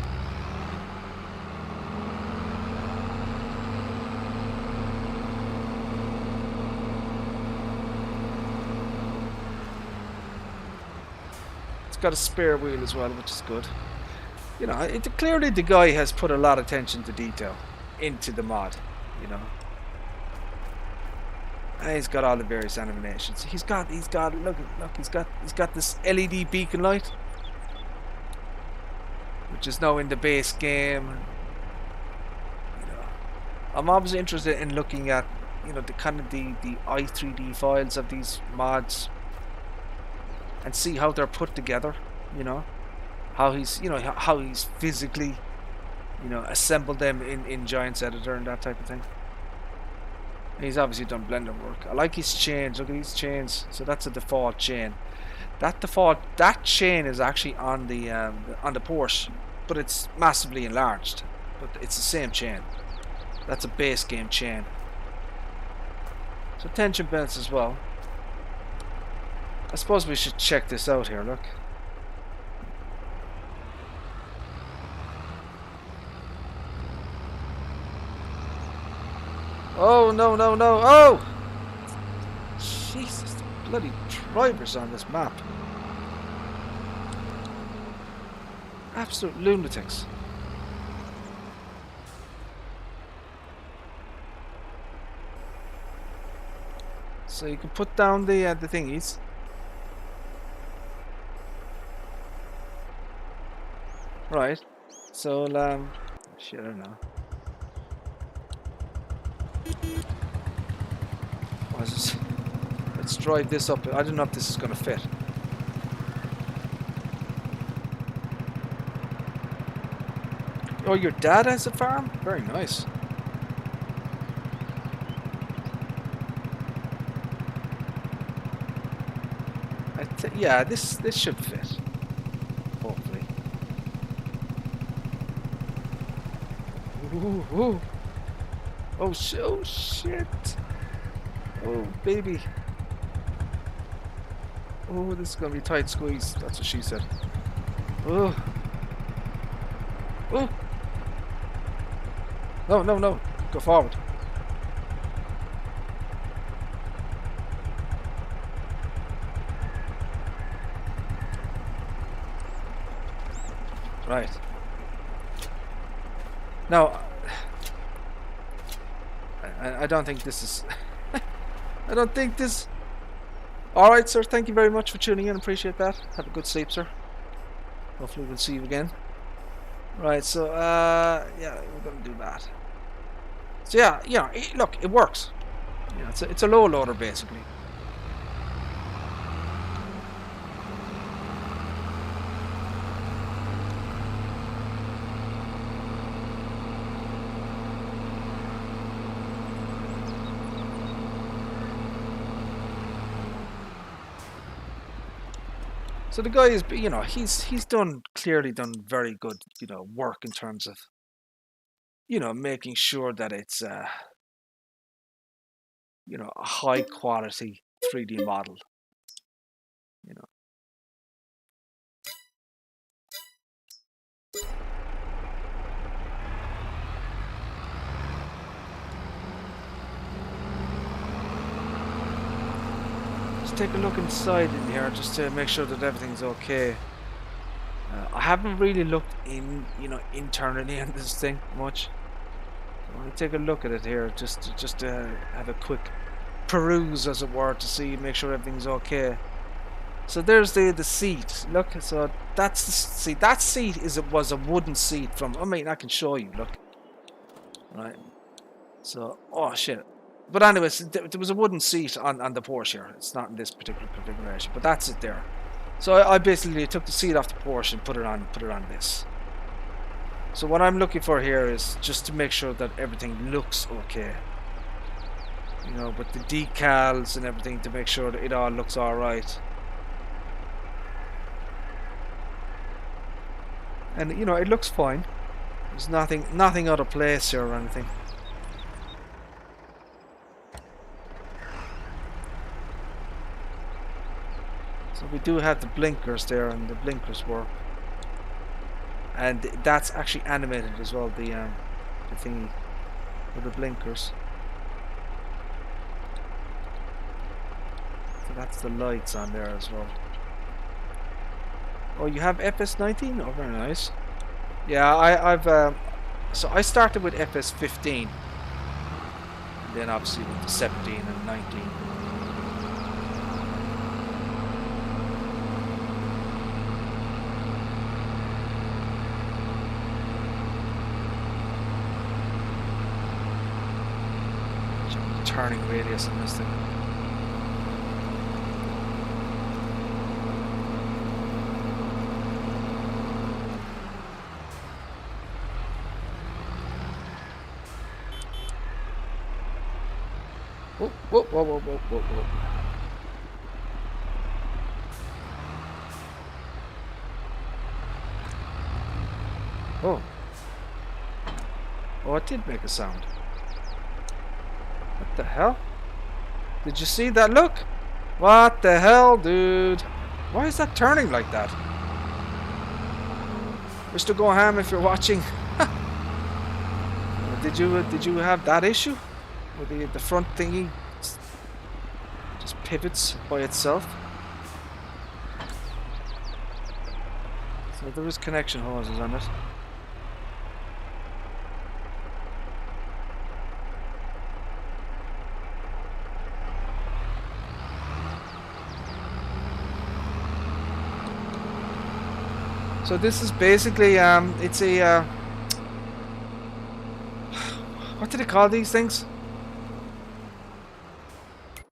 It's got a spare wheel as well, which is good. You know, clearly the guy has put a lot of attention to detail into the mod, you know. And he's got all the various animations. He's got look, he's got this LED beacon light, which is now in the base game. You know, I'm obviously interested in looking at, you know, the kind of the i3D files of these mods and see how they're put together. You know, how he's physically, you know, assembled them in Giants Editor and that type of thing. He's obviously done blender work. I like his chains. Look at these chains. So that's a default chain. That chain is actually on the Porsche, but it's massively enlarged. But it's the same chain. That's a base game chain. So tension belts as well. I suppose we should check this out here. Look. Oh, no, no, no. Oh! Jesus, the bloody drivers on this map. Absolute lunatics. So you can put down the thingies. Right. So, shit, I don't know. Let's drive this up. I don't know if this is going to fit. Oh, your dad has a farm? Very nice. Yeah, this should fit. Hopefully. Ooh, ooh. Oh shit! Oh baby! Oh, this is gonna be a tight squeeze. That's what she said. Oh, oh! No, no, no! Go forward. Right. Now, I don't think this is. I don't think this. Alright, sir. Thank you very much for tuning in. Appreciate that. Have a good sleep, sir. Hopefully, we'll see you again. Right, so, yeah, we're going to do that. So, yeah, look, it works. Yeah, it's a low loader, basically. So the guy is, you know, he's clearly done very good, you know, work in terms of, you know, making sure that it's, you know, a high quality 3D model, you know. Just take a look inside in here just to make sure that everything's okay. I haven't really looked in, you know, internally on this thing much. So I'm gonna take a look at it here, just to have a quick peruse, as it were, to see, make sure everything's okay. So there's the seat. Look, so that's the see. That seat was a wooden seat from. I mean, I can show you. Look, right. So, oh shit. But anyways, there was a wooden seat on the Porsche here. It's not in this particular configuration, but that's it there. So I basically took the seat off the Porsche and put it on this. So what I'm looking for here is just to make sure that everything looks okay. You know, with the decals and everything, to make sure that it all looks all right. And you know, it looks fine. There's nothing out of place here or anything. So we do have the blinkers there, and the blinkers work. And that's actually animated as well, the thingy with the blinkers. So that's the lights on there as well. Oh, you have FS19? Oh, very nice. Yeah, I've so I started with FS15, and then obviously with the 17 and 19. Turning radius on this thing. Whoa, whoa, whoa, whoa, whoa, whoa, whoa. Oh. Oh, it did make a sound. What the hell? Did you see that? Look! What the hell, dude? Why is that turning like that? Mr. Goham, if you're watching, did you have that issue? Where the front thingy just pivots by itself? So there is connection hoses on it. So this is basically, it's a, what do they call these things?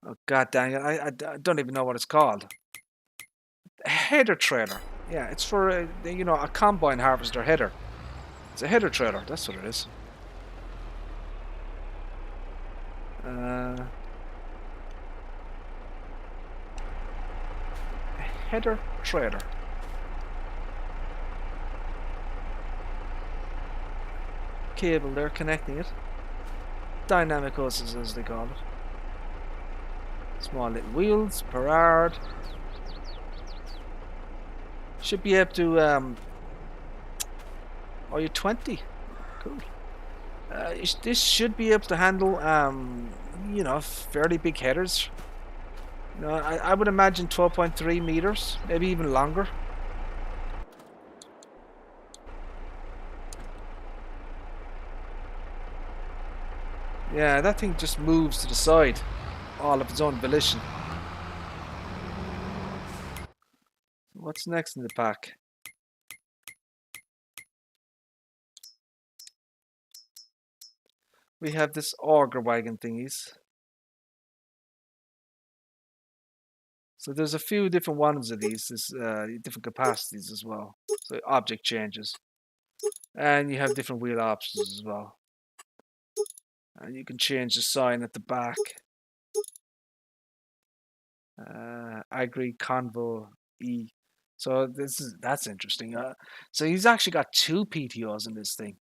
Oh, god dang it, I don't even know what it's called. A header trailer. Yeah, it's for, you know, a combine harvester header. It's a header trailer, that's what it is. header trailer. Cable there connecting it. Dynamic hoses as they call it. Small little wheels, Perrard. Should be able to oh, you're 20. Cool. This should be able to handle you know, fairly big headers. You know, I would imagine 12.3 meters, maybe even longer. Yeah, that thing just moves to the side, all of its own volition. What's next in the pack? We have this Auger Wagon thingies. So there's a few different ones of these, different capacities as well. So object changes. And you have different wheel options as well. And you can change the sign at the back. Agri Convo E. So that's interesting. So he's actually got 2 PTOs in this thing.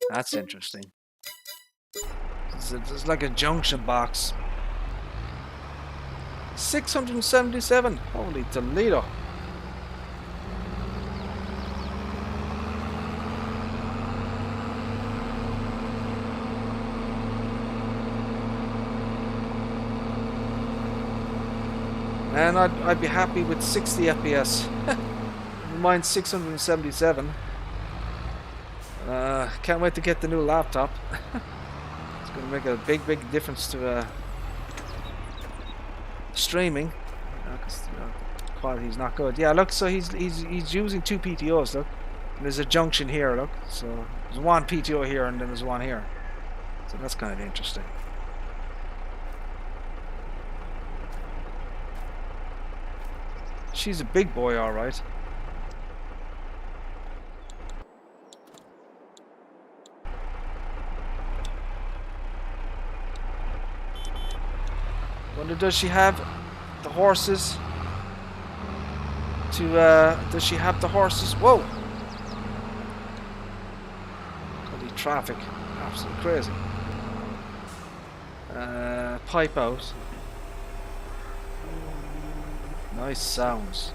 That's interesting. It's like a junction box. 677. Holy Toledo. And I'd be happy with 60 FPS. Mine's 677. Can't wait to get the new laptop. It's going to make a big difference to streaming. 'Cause, you know, the quality's not good. Yeah, look, so he's using 2 PTOs, look. And there's a junction here, look. So there's one PTO here and then there's one here. So that's kind of interesting. She's a big boy, alright. Wonder, does she have the horses to, does she have the horses? Whoa! Holy traffic. Absolutely crazy. Pipe out. Nice sounds.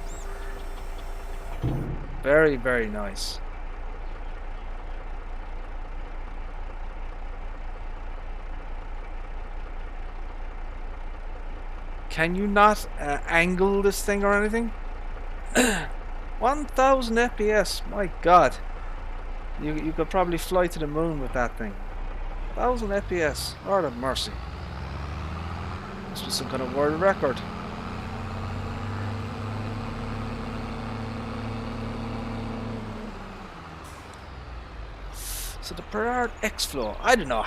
Very, very nice. Can you not angle this thing or anything? 1000 FPS, my god. You could probably fly to the moon with that thing. 1000 FPS, Lord of mercy. Must be some kind of world record. So the Perrard X-Flow, I don't know.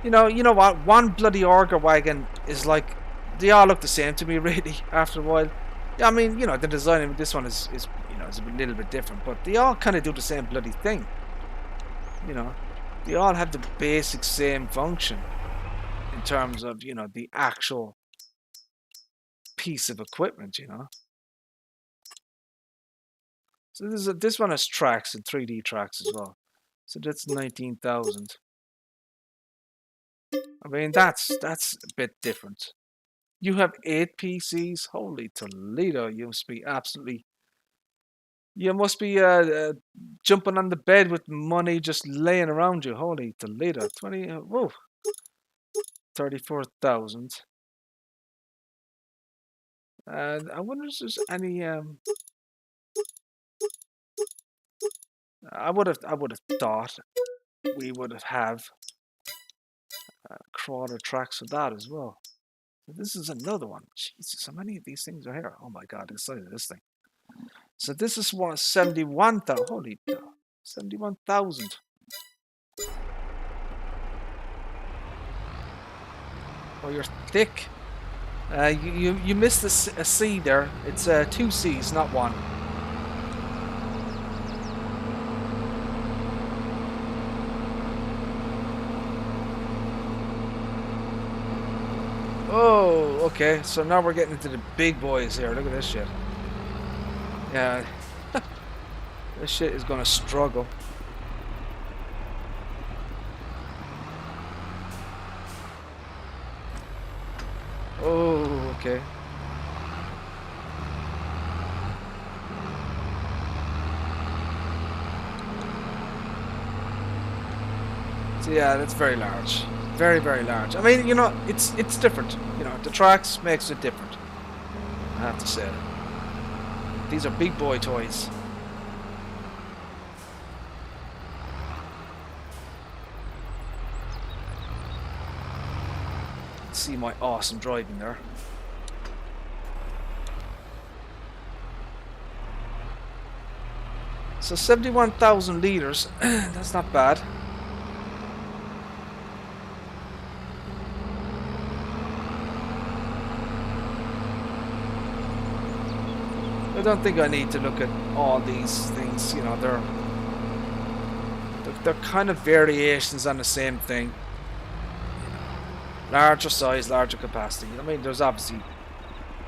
You know what? One bloody Auger Wagon is like, they all look the same to me, really. After a while, yeah, I mean, you know, the design of this one is you know, is a little bit different, but they all kind of do the same bloody thing. You know, they all have the basic same function in terms of, you know, the actual piece of equipment. You know. So this one has tracks and 3D tracks as well. So that's 19,000. I mean, that's a bit different. You have 8 PCs. Holy Toledo! You must be absolutely. You must be jumping on the bed with money just laying around you. Holy Toledo! 20. Whoa. 34,000. I wonder if there's any. I would have thought we would have crawler tracks for that as well. So this is another one. Jesus, how many of these things are here? Oh my god, the size of this thing. So this is 71,000. Holy 71,000. Oh, you're thick. You missed a C there. It's 2 C's, not 1. Oh, okay. So now we're getting into the big boys here. Look at this shit. Yeah. This shit is gonna struggle. Oh, okay. So yeah, that's very large. Very, very large. I mean, you know, it's different. You know, the tracks makes it different. I have to say. These are big boy toys. See my awesome driving there. So 71,000 liters. That's not bad. I don't think I need to look at all these things. You know, they're kind of variations on the same thing. Larger size, larger capacity. I mean, there's obviously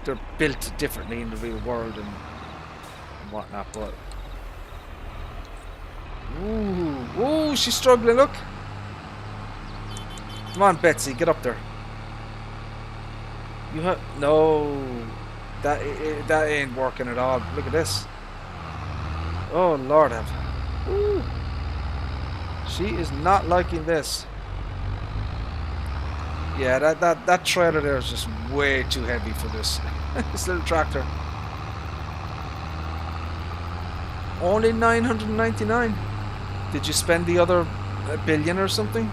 they're built differently in the real world and whatnot. But ooh, she's struggling. Look, come on, Betsy, get up there. You have no. That ain't working at all. Look at this. Oh Lord, have. Ooh. She is not liking this. Yeah, that trailer there is just way too heavy for this. This little tractor. Only 999. Did you spend the other $1 billion or something?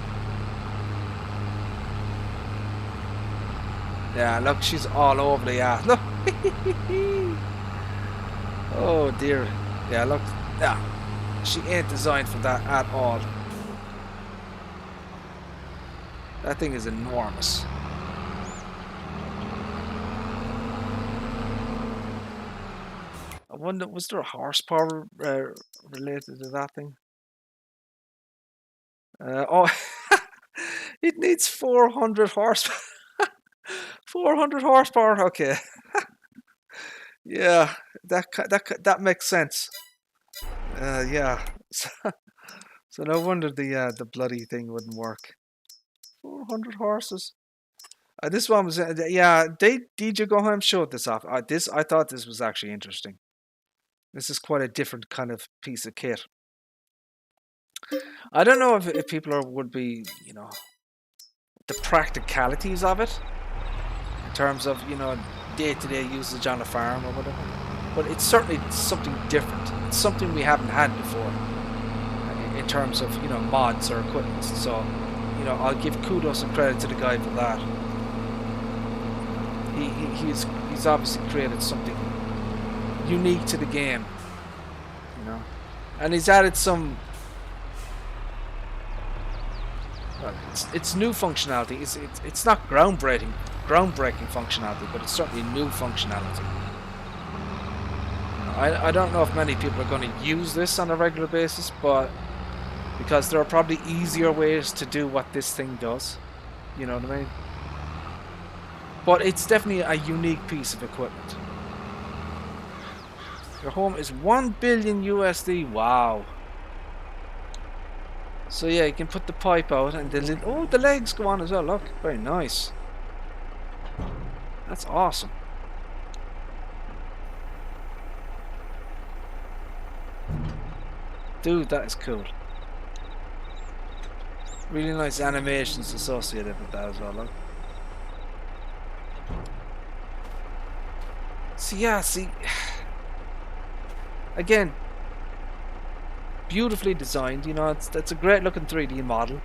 Yeah, look, she's all over the ass. Look. Oh dear. Yeah, look. Yeah, she ain't designed for that at all. That thing is enormous. I wonder, was there a horsepower related to that thing? Oh, it needs 400 horsepower. 400 horsepower. Okay. Yeah, that makes sense. Yeah. So no wonder the bloody thing wouldn't work. 400 horses. This one was yeah. DJ Go Home showed this off. I thought this was actually interesting. This is quite a different kind of piece of kit. I don't know if people would be, you know, the practicalities of it in terms of, you know, day-to-day usage on a farm or whatever. But it's certainly something different. It's something we haven't had before in terms of, you know, mods or equipment. So, you know, I'll give kudos and credit to the guy for that. He's obviously created something unique to the game, you know, and he's added some. Well, it's new functionality. It's not groundbreaking functionality, but it's certainly new functionality. You know, I don't know if many people are going to use this on a regular basis, but because there are probably easier ways to do what this thing does. You know what I mean? But it's definitely a unique piece of equipment. Your home is 1 billion USD. Wow. So yeah, you can put the pipe out and the legs go on as well. Look, very nice. That's awesome. Dude, that is cool. Really nice animations associated with that as well. Look. So yeah, see, again, beautifully designed. You know, it's a great looking 3D model.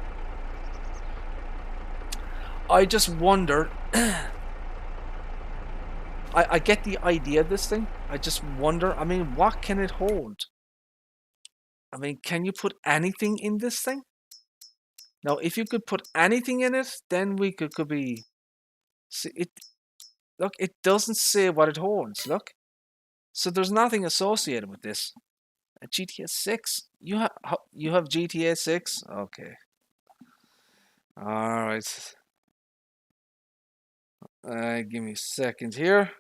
I just wonder. I get the idea of this thing. I just wonder. I mean, what can it hold? I mean, can you put anything in this thing? Now, if you could put anything in it, then we could be. See it. Look, it doesn't say what it holds. Look, so there's nothing associated with this. A GTA 6. You have GTA 6. Okay. All right. Give me a second here.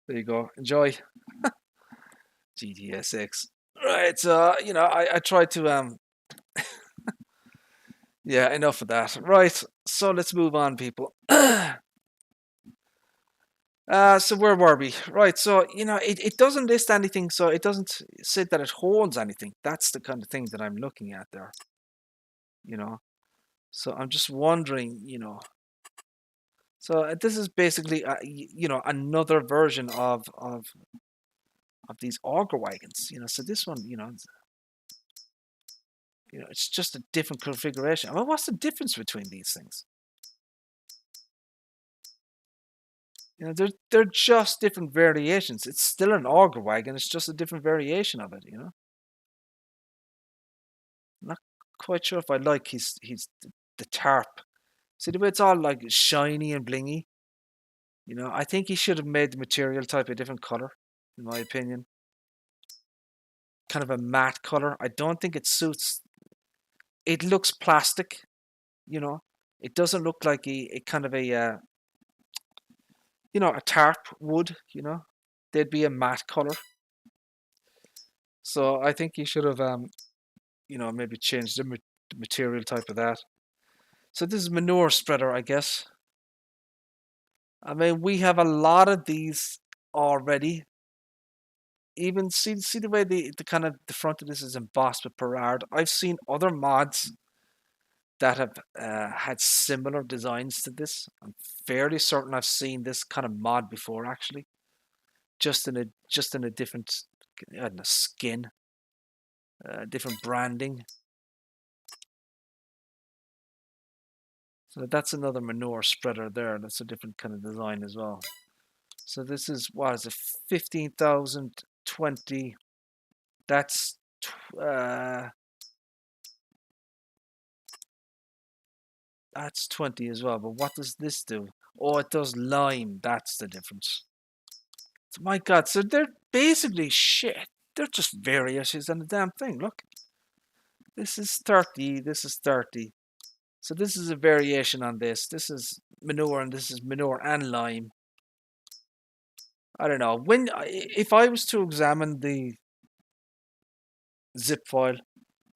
There you go. Enjoy. GTSX. Right, so you know, I tried to yeah, enough of that. Right, so let's move on, people. So where were we? Right, so you know, it doesn't list anything, so it doesn't say that it holds anything. That's the kind of thing that I'm looking at there. You know, so I'm just wondering, you know. So this is basically, you know, another version of these Auger Wagons. You know, so this one, you know, it's just a different configuration. I mean, what's the difference between these things? You know, they're just different variations. It's still an Auger Wagon. It's just a different variation of it. You know, I'm not quite sure if I like the tarp. See the way it's all like shiny and blingy. You know, I think he should have made the material type a different color, in my opinion. Kind of a matte color. I don't think it suits. It looks plastic. You know, it doesn't look like a kind of a you know, a tarp would. You know, they'd be a matte color. So I think you should have you know, maybe changed the material type of that. So this is Manure Spreader, I guess. I mean, we have a lot of these already. Even see the way the kind of the front of this is embossed with Perrard. I've seen other mods that have had similar designs to this. I'm fairly certain I've seen this kind of mod before, actually, just in a different, I don't know, skin, different branding. So that's another Manure Spreader there. That's a different kind of design as well. So this is, what is it, 15,020. That's that's 20 as well. But what does this do? Oh, it does lime. That's the difference. So my God, so they're basically shit. They're just variations on the damn thing. Look, this is 30. This is 30. So this is a variation on this. This is manure, and this is manure and lime. I don't know. If I was to examine the zip file,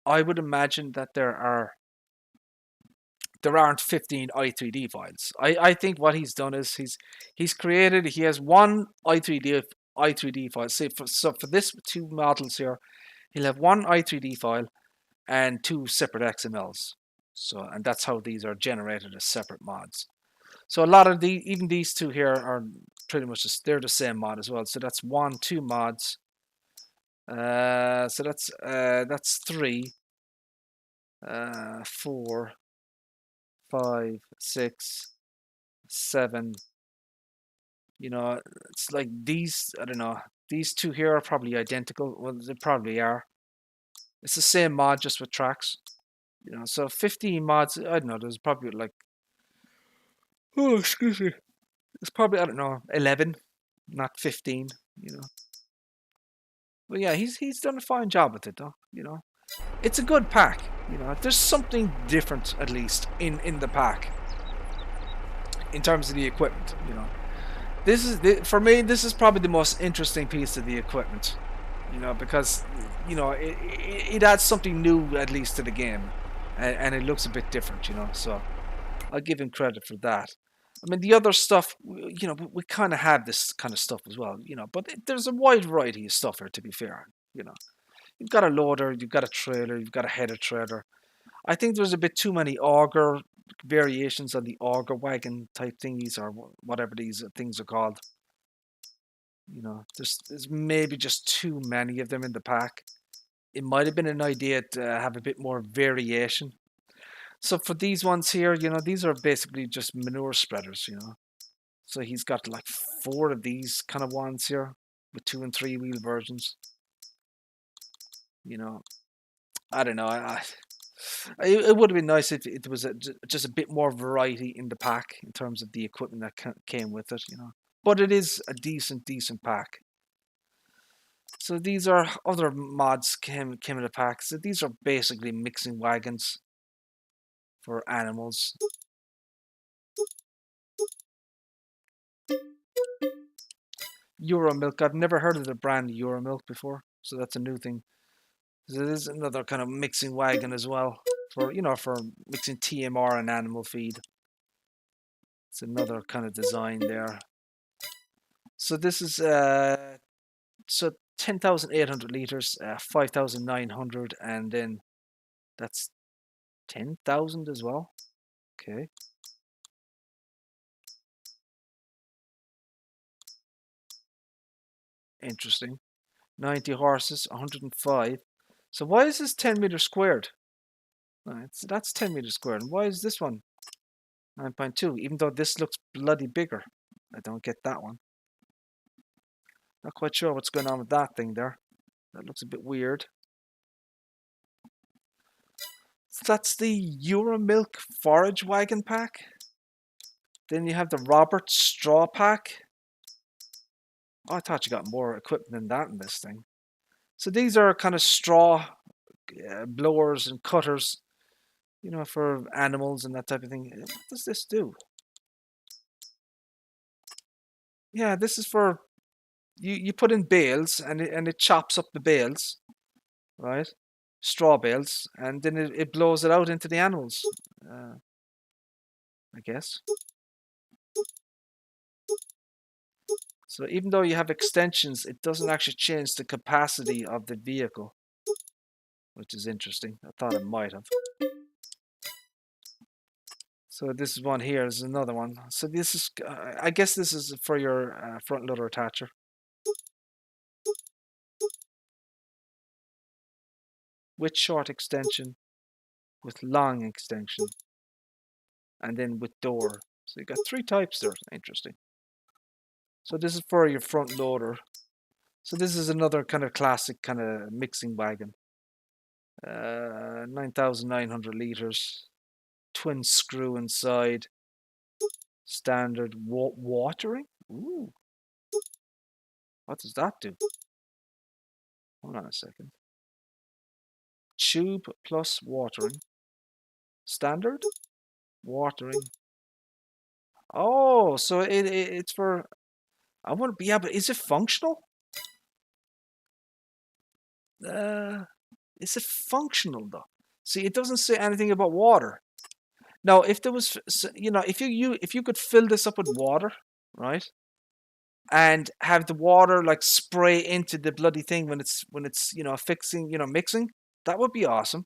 I would imagine that there aren't 15 i3D files. I think what he's done is he has one i3D file. So for this two models here, he'll have one i3D file and two separate XMLs. So, and that's how these are generated as separate mods. So a lot of even these two here are pretty much they're the same mod as well. So that's two mods. So that's 3, 4, 5, 6, 7. You know, it's like these. I don't know. These two here are probably identical. Well, they probably are. It's the same mod, just with tracks. You know, so 15 mods. I don't know. There's probably like, oh, excuse me. It's probably, I don't know, 11, not 15. You know. But yeah, he's done a fine job with it, though. You know, it's a good pack. You know, there's something different at least in the pack in terms of the equipment. You know, for me. This is probably the most interesting piece of the equipment. You know, because you know it adds something new at least to the game, and it looks a bit different. You know, so I'll give him credit for that. I mean, the other stuff, you know, we kind of have this kind of stuff as well, you know, but there's a wide variety of stuff here, to be fair. You know, you've got a loader, you've got a trailer, you've got a header trailer. I think there's a bit too many auger variations on the Auger Wagon type thingies, or whatever these things are called. You know, there's maybe just too many of them in the pack. It might have been an idea to have a bit more variation. So for these ones here, you know, these are basically just manure spreaders, you know. So he's got like 4 of these kind of ones here with 2 and 3 wheel versions. You know, I don't know. It would have been nice if it was just a bit more variety in the pack in terms of the equipment that came with it, you know. But it is a decent pack. So these are other mods came in the pack. So these are basically mixing wagons for animals. Euromilk. I've never heard of the brand Euromilk before, so that's a new thing. There is another kind of mixing wagon as well for, you know, for mixing TMR and animal feed. It's another kind of design there. So this is so 10,800 liters, 5,900, and then that's 10,000 as well. Okay. Interesting. 90 horses, 105. So why is this 10 meters squared? So that's 10 meters squared. And why is this one 9.2? Even though this looks bloody bigger. I don't get that one. Not quite sure what's going on with that thing there. That looks a bit weird. So that's the Euromilk forage wagon pack. Then you have the Roberts straw pack. Oh, I thought you got more equipment than that in this thing. So these are kind of straw blowers and cutters, you know, for animals and that type of thing. What does this do? Yeah, this is for you put in bales and it chops up the bales, right? Straw bales, and then it blows it out into the animals. I guess. So even though you have extensions, it doesn't actually change the capacity of the vehicle, which is interesting. I thought it might have. So this is one here. There's another one. So this is, I guess this is for your front loader attacher. With short extension, with long extension, and then with door. So you got 3 types there. Interesting. So this is for your front loader. So this is another kind of classic kind of mixing wagon. 9,900 liters. Twin screw inside. Standard watering. Ooh. What does that do? Hold on a second. Tube plus watering. Standard watering. Oh, so it's for. I want to be able. Is it functional? Is it functional though? See, it doesn't say anything about water. Now, if there was, you know, if you could fill this up with water, right, and have the water like spray into the bloody thing when it's you know fixing, you know, mixing, that would be awesome.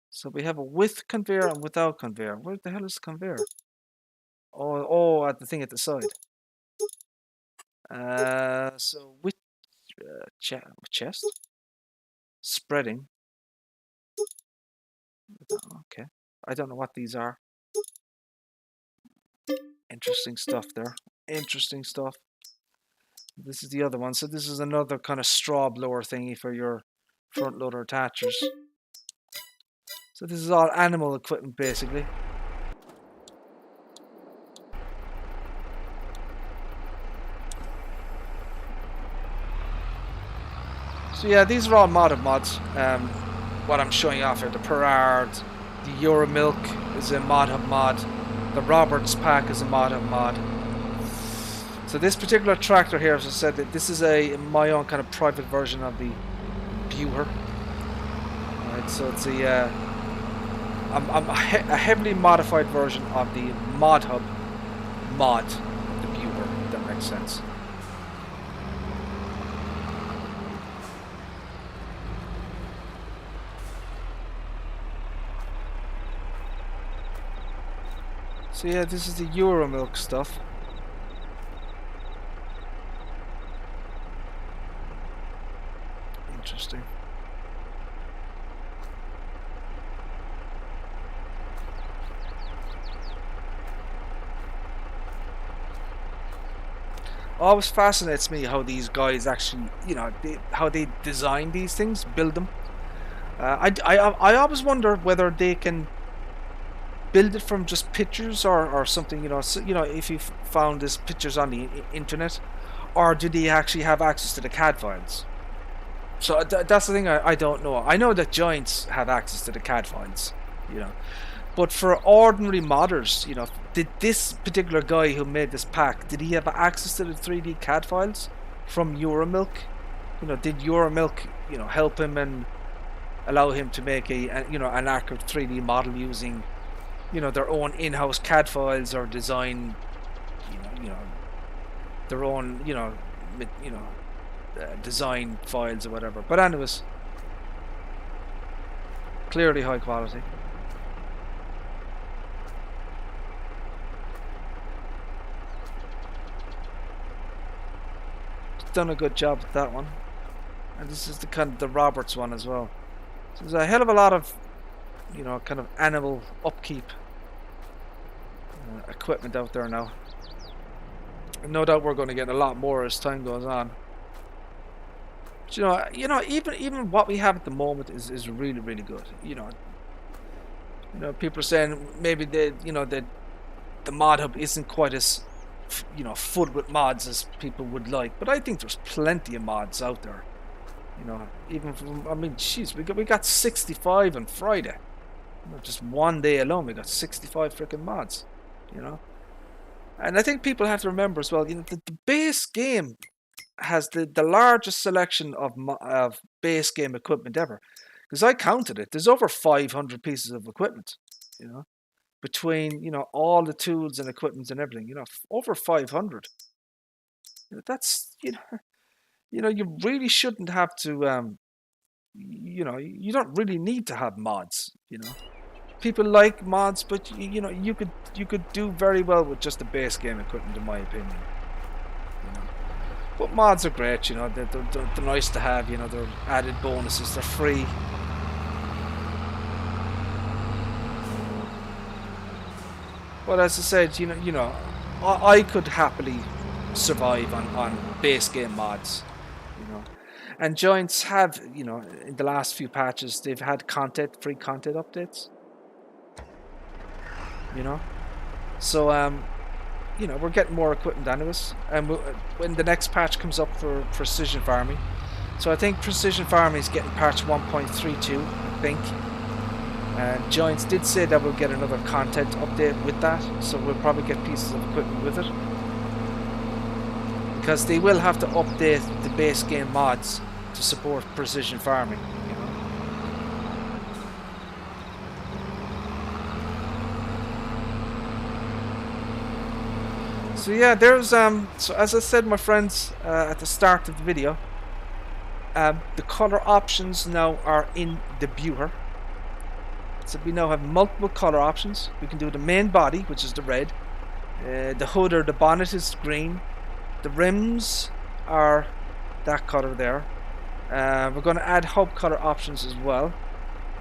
So we have a with conveyor and without conveyor. Where the hell is the conveyor? Oh, at the thing at the side. So with chest spreading. Okay, I don't know what these are. Interesting stuff there. Interesting stuff. This is the other one. So this is another kind of straw blower thingy for your front loader attachers. So this is all animal equipment basically. So yeah, these are all modded mods. What I'm showing off here, the Perrard, the Euromilk is a mod-hub mod, the Roberts pack is a mod-hub mod. So this particular tractor here, as I said, this is my own kind of private version of the Buher. Right, so it's a heavily modified version of the mod-hub mod, the Buher, if that makes sense. So yeah, this is the Euromilk stuff. Interesting. Always fascinates me how these guys actually, you know, how they design these things, build them. I always wonder whether they can build it from just pictures or something, you know. So, you know, if you found these pictures on the internet, or do they actually have access to the CAD files? So that's the thing I don't know. I know that Giants have access to the CAD files, you know, But for ordinary modders, you know, did this particular guy who made this pack, did he have access to the 3D CAD files from Euromilk? You know, did Euromilk, you know, help him and allow him to make you know, an accurate 3D model using, you know, their own in-house CAD files, or design, you know, their own, design files or whatever. But anyways, clearly high quality. Done a good job with that one. And this is the kind of the Roberts one as well. So there's a hell of a lot of, you know, kind of animal upkeep equipment out there now. And no doubt we're going to get a lot more as time goes on. But, you know, even what we have at the moment is really, really good. You know, people are saying maybe the mod hub isn't quite as, you know, full with mods as people would like, but I think there's plenty of mods out there. You know, even from, I mean, jeez, we got 65 on Friday. You know, just one day alone, we got 65 freaking mods. You know, and I think people have to remember as well. You know, the base game has the largest selection of base game equipment ever, because I counted it. There's over 500 pieces of equipment. You know, between, you know, all the tools and equipment and everything, you know, over 500. That's, you know, you really shouldn't have to, you know, you don't really need to have mods. You know, people like mods, but you know, you could do very well with just the base game equipment, in my opinion. You know, but mods are great. You know, they're nice to have. You know, they're added bonuses. They're free. But as I said, you know, I could happily survive on base game mods, you know. And Giants have, you know, in the last few patches, they've had free content updates, you know. So, you know, we're getting more equipment anyways. And when the next patch comes up for precision farming, so I think precision farming is getting patch 1.32, I think. And Giants did say that we'll get another content update with that, so we'll probably get pieces of equipment with it. Because they will have to update the base game mods to support precision farming, you know. So yeah, there's so as I said, my friends, at the start of the video, the color options now are in the viewer. So we now have multiple color options. We can do the main body, which is the red. The hood or the bonnet is green. The rims are that color there. We're going to add hub color options as well.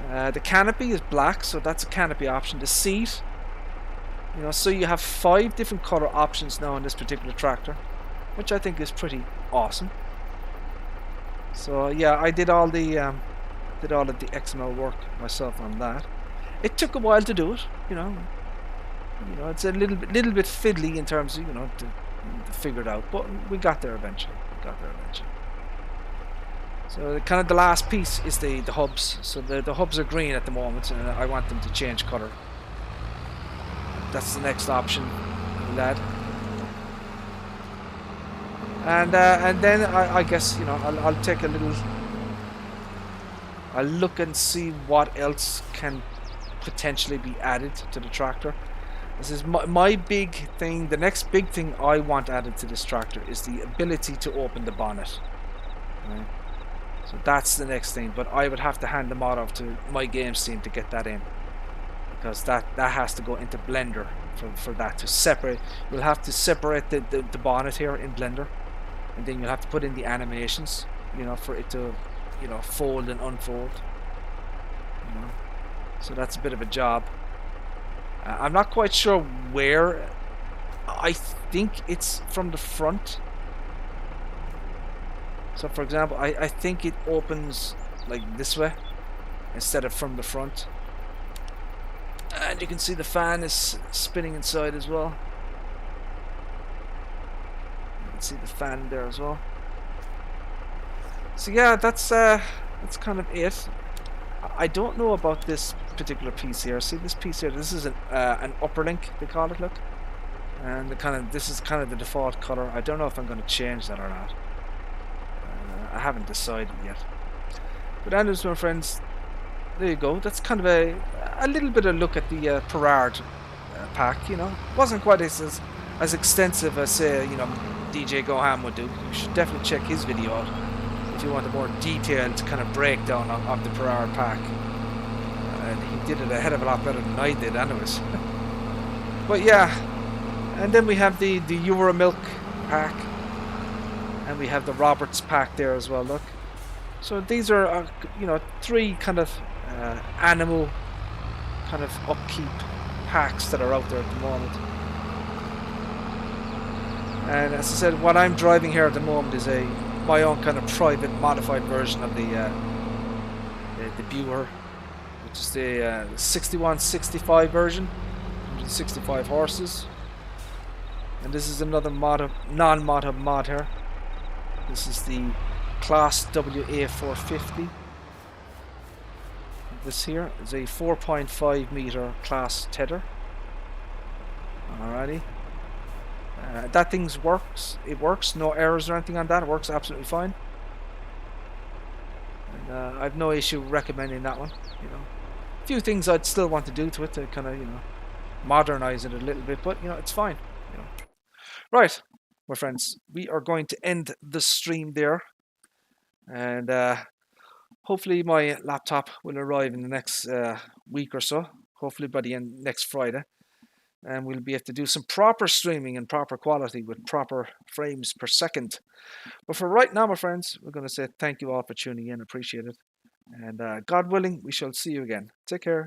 The canopy is black, so that's a canopy option. The seat, you know, so you have 5 different color options now on this particular tractor, which I think is pretty awesome. So yeah, I did all the XML work myself on that. It took a while to do it, you know. It's a little bit fiddly in terms of, you know, to figure it out, but we got there eventually. So kind of the last piece is the hubs. So the hubs are green at the moment, and I want them to change color. That's the next option, lad. And then I guess, you know, I'll take a little. I'll look and see what else can potentially be added to the tractor. This is my big thing. The next big thing I want added to this tractor is the ability to open the bonnet. Right? So that's the next thing. But I would have to hand the mod off to my games team to get that in, because that has to go into Blender for that to separate. You'll have to separate the bonnet here in Blender, and then you'll have to put in the animations, you know, for it to, you know, fold and unfold, you know. So that's a bit of a job. I'm not quite sure where. I think it's from the front. So for example, I think it opens like this way instead of from the front. And you can see the fan is spinning inside as well. You can see the fan there as well. So yeah, that's kind of it. I don't know about this particular piece here. See this piece here? This is an upper link, they call it. Look, and this is kind of the default color. I don't know if I'm going to change that or not. I haven't decided yet. But anyways, my friends, there you go. That's kind of a little bit of look at the Perrard pack. You know, wasn't quite as extensive as say DJ Goham would do. You should definitely check his video out if you want a more detailed kind of breakdown of the Perrard pack. And he did it a hell of a lot better than I did, anyways. But yeah, and then we have the Euromilk pack, and we have the Roberts pack there as well. Look, so these are three kind of animal kind of upkeep packs that are out there at the moment. And as I said, what I'm driving here at the moment is my own kind of private modified version of the Buer, which is the 6165 version, 165 horses. And this is another non-mod mod here. This is the Class WA450. This here is a 4.5 meter class tether. Alrighty. That thing works. It works. No errors or anything on that. It works absolutely fine. And I've no issue recommending that one. A few things I'd still want to do to it to kind of modernize it a little bit, but it's fine. Right, my friends, we are going to end the stream there, and hopefully my laptop will arrive in the next week or so. Hopefully by the end next Friday. And we'll be able to do some proper streaming and proper quality with proper frames per second. But for right now, my friends, we're going to say thank you all for tuning in. Appreciate it. And God willing, we shall see you again. Take care.